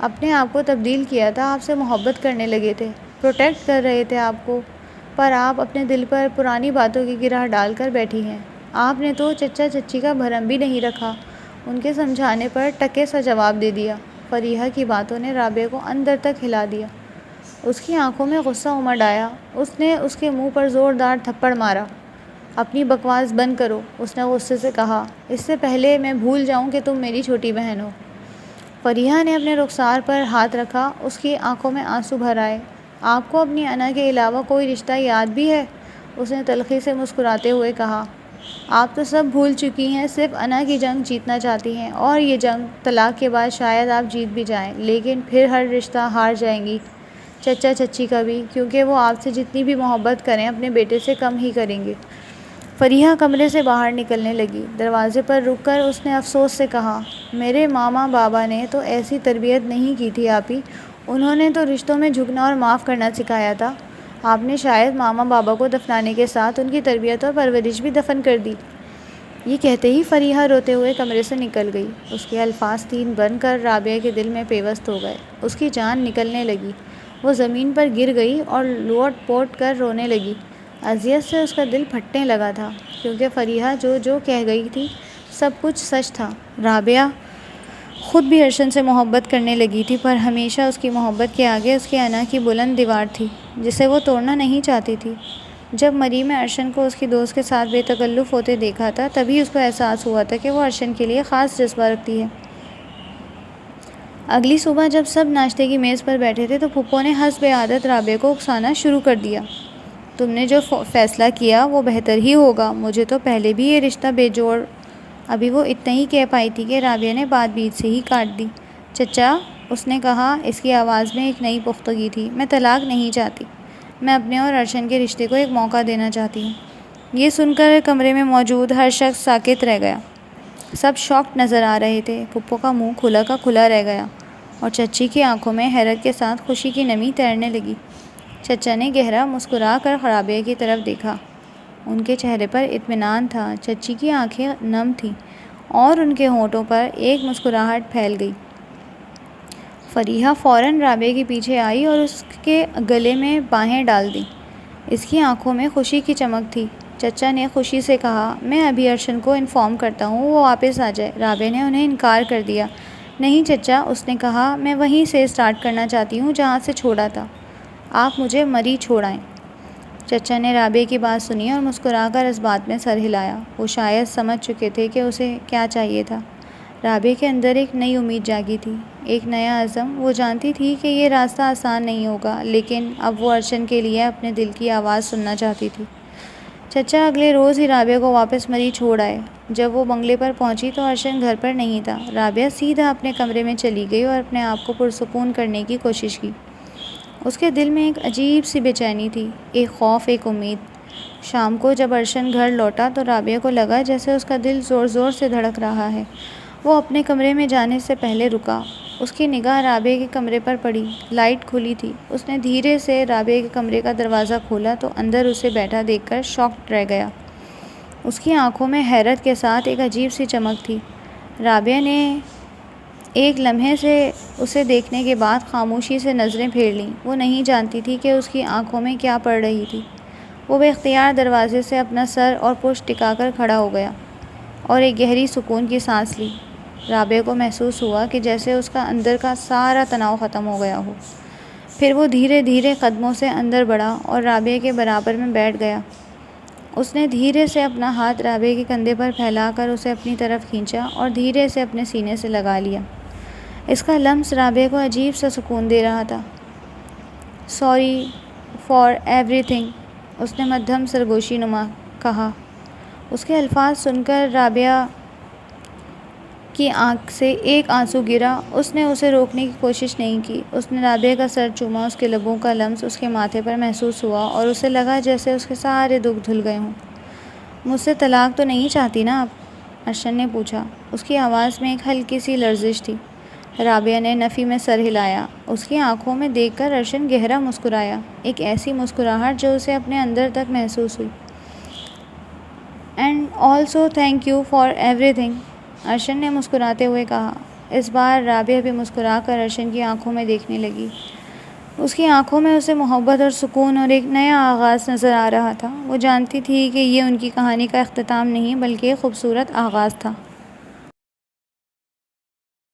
اپنے آپ کو تبدیل کیا تھا، آپ سے محبت کرنے لگے تھے، پروٹیکٹ کر رہے تھے آپ کو، پر آپ اپنے دل پر پرانی باتوں کی گرہ ڈال کر بیٹھی ہیں۔ آپ نے تو چچا چچی کا بھرم بھی نہیں رکھا، ان کے سمجھانے پر ٹکے سا جواب دے دیا۔ فریحہ کی باتوں نے رابعہ کو اندر تک ہلا دیا۔ اس کی آنکھوں میں غصہ امڈ آیا۔ اس نے اس کے منہ پر زوردار تھپڑ مارا۔ اپنی بکواس بند کرو، اس نے غصے سے کہا، اس سے پہلے میں بھول جاؤں کہ تم میری چھوٹی بہن ہو۔ فریحہ نے اپنے رخسار پر ہاتھ رکھا، اس کی آنکھوں میں آنسو بھر آئے۔ آپ کو اپنی انا کے علاوہ کوئی رشتہ یاد بھی ہے؟ اس نے تلخی سے مسکراتے ہوئے کہا۔ آپ تو سب بھول چکی ہیں، صرف انا کی جنگ جیتنا چاہتی ہیں، اور یہ جنگ طلاق کے بعد شاید آپ جیت بھی جائیں، لیکن پھر ہر رشتہ ہار جائیں گی، چچا چچی کا بھی، کیونکہ وہ آپ سے جتنی بھی محبت کریں اپنے بیٹے سے کم ہی کریں گے۔ فریحہ کمرے سے باہر نکلنے لگی۔ دروازے پر رک کر اس نے افسوس سے کہا، میرے ماما بابا نے تو ایسی تربیت نہیں کی تھی آپی، انہوں نے تو رشتوں میں جھکنا اور معاف کرنا سکھایا تھا۔ آپ نے شاید ماما بابا کو دفنانے کے ساتھ ان کی تربیت اور پرورش بھی دفن کر دی۔ یہ کہتے ہی فریحہ روتے ہوئے کمرے سے نکل گئی۔ اس کے الفاظ تین بن کر رابعہ کے دل میں پیوست ہو گئے۔ اس کی جان نکلنے لگی۔ وہ زمین پر گر گئی اور لوٹ پوٹ کر رونے لگی۔ اذیت سے اس کا دل پھٹنے لگا تھا، کیونکہ فریحہ جو کہہ گئی تھی سب کچھ سچ تھا۔ رابعہ خود بھی ارشن سے محبت کرنے لگی تھی، پر ہمیشہ اس کی محبت کے آگے اس کی انا کی بلند دیوار تھی، جسے وہ توڑنا نہیں چاہتی تھی۔ جب مریم نے ارشن کو اس کی دوست کے ساتھ بے تکلف ہوتے دیکھا تھا، تبھی اس کو احساس ہوا تھا کہ وہ ارشن کے لیے خاص جذبہ رکھتی ہے۔ اگلی صبح جب سب ناشتے کی میز پر بیٹھے تھے تو پھپھو نے حسب عادت رابعہ کو اکسانا شروع کر دیا۔ تم نے جو فیصلہ کیا وہ بہتر ہی ہوگا، مجھے تو پہلے بھی یہ رشتہ بے جوڑ۔ ابھی وہ اتنا ہی کہہ پائی تھی کہ رابعہ نے بات بیچ سے ہی کاٹ دی۔ چچا، اس نے کہا، اس کی آواز میں ایک نئی پختگی تھی، میں طلاق نہیں چاہتی، میں اپنے اور ارشن کے رشتے کو ایک موقع دینا چاہتی ہوں۔ یہ سن کر کمرے میں موجود ہر شخص ساکت رہ گیا۔ سب شاکڈ نظر آ رہے تھے۔ پھپھو کا منہ کھلا کا کھلا رہ گیا اور چچی کی آنکھوں میں حیرت کے ساتھ خوشی کی نمی تیرنے لگی۔ چچا نے گہرا مسکرا کر رابعہ کی طرف دیکھا۔ ان کے چہرے پر اطمینان تھا۔ چچی کی آنکھیں نم تھیں اور ان کے ہونٹوں پر ایک مسکراہٹ پھیل گئی۔ فریحہ فوراً رابعہ کے پیچھے آئی اور اس کے گلے میں باہیں ڈال دیں۔ اس کی آنکھوں میں خوشی کی چمک تھی۔ چچا نے خوشی سے کہا، میں ابھی ارشن کو انفارم کرتا ہوں، وہ واپس آ جائے۔ رابعہ نے انہیں انکار کر دیا۔ نہیں چچا، اس نے کہا، میں وہیں سے سٹارٹ کرنا چاہتی ہوں جہاں سے چھوڑا تھا، آپ مجھے مری چھوڑائیں۔ چچا نے رابعہ کی بات سنی اور مسکرا کر اس بات میں سر ہلایا۔ وہ شاید سمجھ چکے تھے کہ اسے کیا چاہیے تھا۔ رابعہ کے اندر ایک نئی امید جاگی تھی، ایک نیا عزم۔ وہ جانتی تھی کہ یہ راستہ آسان نہیں ہوگا، لیکن اب وہ ارشن کے لیے اپنے دل کی آواز سننا چاہتی تھی۔ چچا اگلے روز ہی رابعہ کو واپس مری چھوڑ آئے۔ جب وہ بنگلے پر پہنچی تو ارشن گھر پر نہیں تھا۔ رابعہ سیدھا اپنے کمرے میں چلی گئی اور اپنے آپ کو پرسکون کرنے کی کوشش کی۔ اس کے دل میں ایک عجیب سی بے چینی تھی، ایک خوف، ایک امید۔ شام کو جب ارشن گھر لوٹا تو رابعہ کو لگا جیسے اس کا دل زور زور سے دھڑک رہا ہے۔ وہ اپنے کمرے میں جانے سے پہلے رکا اس کی نگاہ رابعہ کے کمرے پر پڑی۔ لائٹ کھلی تھی۔ اس نے دھیرے سے رابعہ کے کمرے کا دروازہ کھولا تو اندر اسے بیٹھا دیکھ کر شاکڈ رہ گیا۔ اس کی آنکھوں میں حیرت کے ساتھ ایک عجیب سی چمک تھی۔ رابعہ نے ایک لمحے سے اسے دیکھنے کے بعد خاموشی سے نظریں پھیر لیں۔ وہ نہیں جانتی تھی کہ اس کی آنکھوں میں کیا پڑ رہی تھی۔ وہ بے اختیار دروازے سے اپنا سر اور پشت ٹکا کر کھڑا ہو گیا اور ایک گہری سکون کی سانس لی۔ رابعہ کو محسوس ہوا کہ جیسے اس کا اندر کا سارا تناؤ ختم ہو گیا ہو۔ پھر وہ دھیرے دھیرے قدموں سے اندر بڑھا اور رابعہ کے برابر میں بیٹھ گیا۔ اس نے دھیرے سے اپنا ہاتھ رابعہ کے کندھے پر پھیلا کر اسے اپنی طرف کھینچا اور دھیرے سے اپنے سینے سے لگا لیا۔ اس کا لمس رابعہ کو عجیب سا سکون دے رہا تھا۔ سوری فار ایوری تھنگ، اس نے مدھم سرگوشی نما کہا۔ اس کے الفاظ سن کر رابعہ کی آنکھ سے ایک آنسو گرا۔ اس نے اسے روکنے کی کوشش نہیں کی۔ اس نے رابعہ کا سر چوما۔ اس کے لبوں کا لمس اس کے ماتھے پر محسوس ہوا اور اسے لگا جیسے اس کے سارے دکھ دھل گئے ہوں۔ مجھ سے طلاق تو نہیں چاہتی نا آپ؟ ارشد نے پوچھا۔ اس کی آواز میں ایک ہلکی سی لرزش تھی۔ رابعہ نے نفی میں سر ہلایا۔ اس کی آنکھوں میں دیکھ کر ارشد گہرا مسکرایا، ایک ایسی مسکراہٹ جو اسے اپنے اندر تک محسوس ہوئی۔ And also thank you for every thing, Arshad نے مسکراتے ہوئے کہا۔ اس بار رابعہ بھی مسکرا کر ارشد کی آنکھوں میں دیکھنے لگی۔ اس کی آنکھوں میں اسے محبت اور سکون اور ایک نیا آغاز نظر آ رہا تھا۔ وہ جانتی تھی کہ یہ ان کی کہانی کا اختتام نہیں بلکہ ایک خوبصورت آغاز تھا۔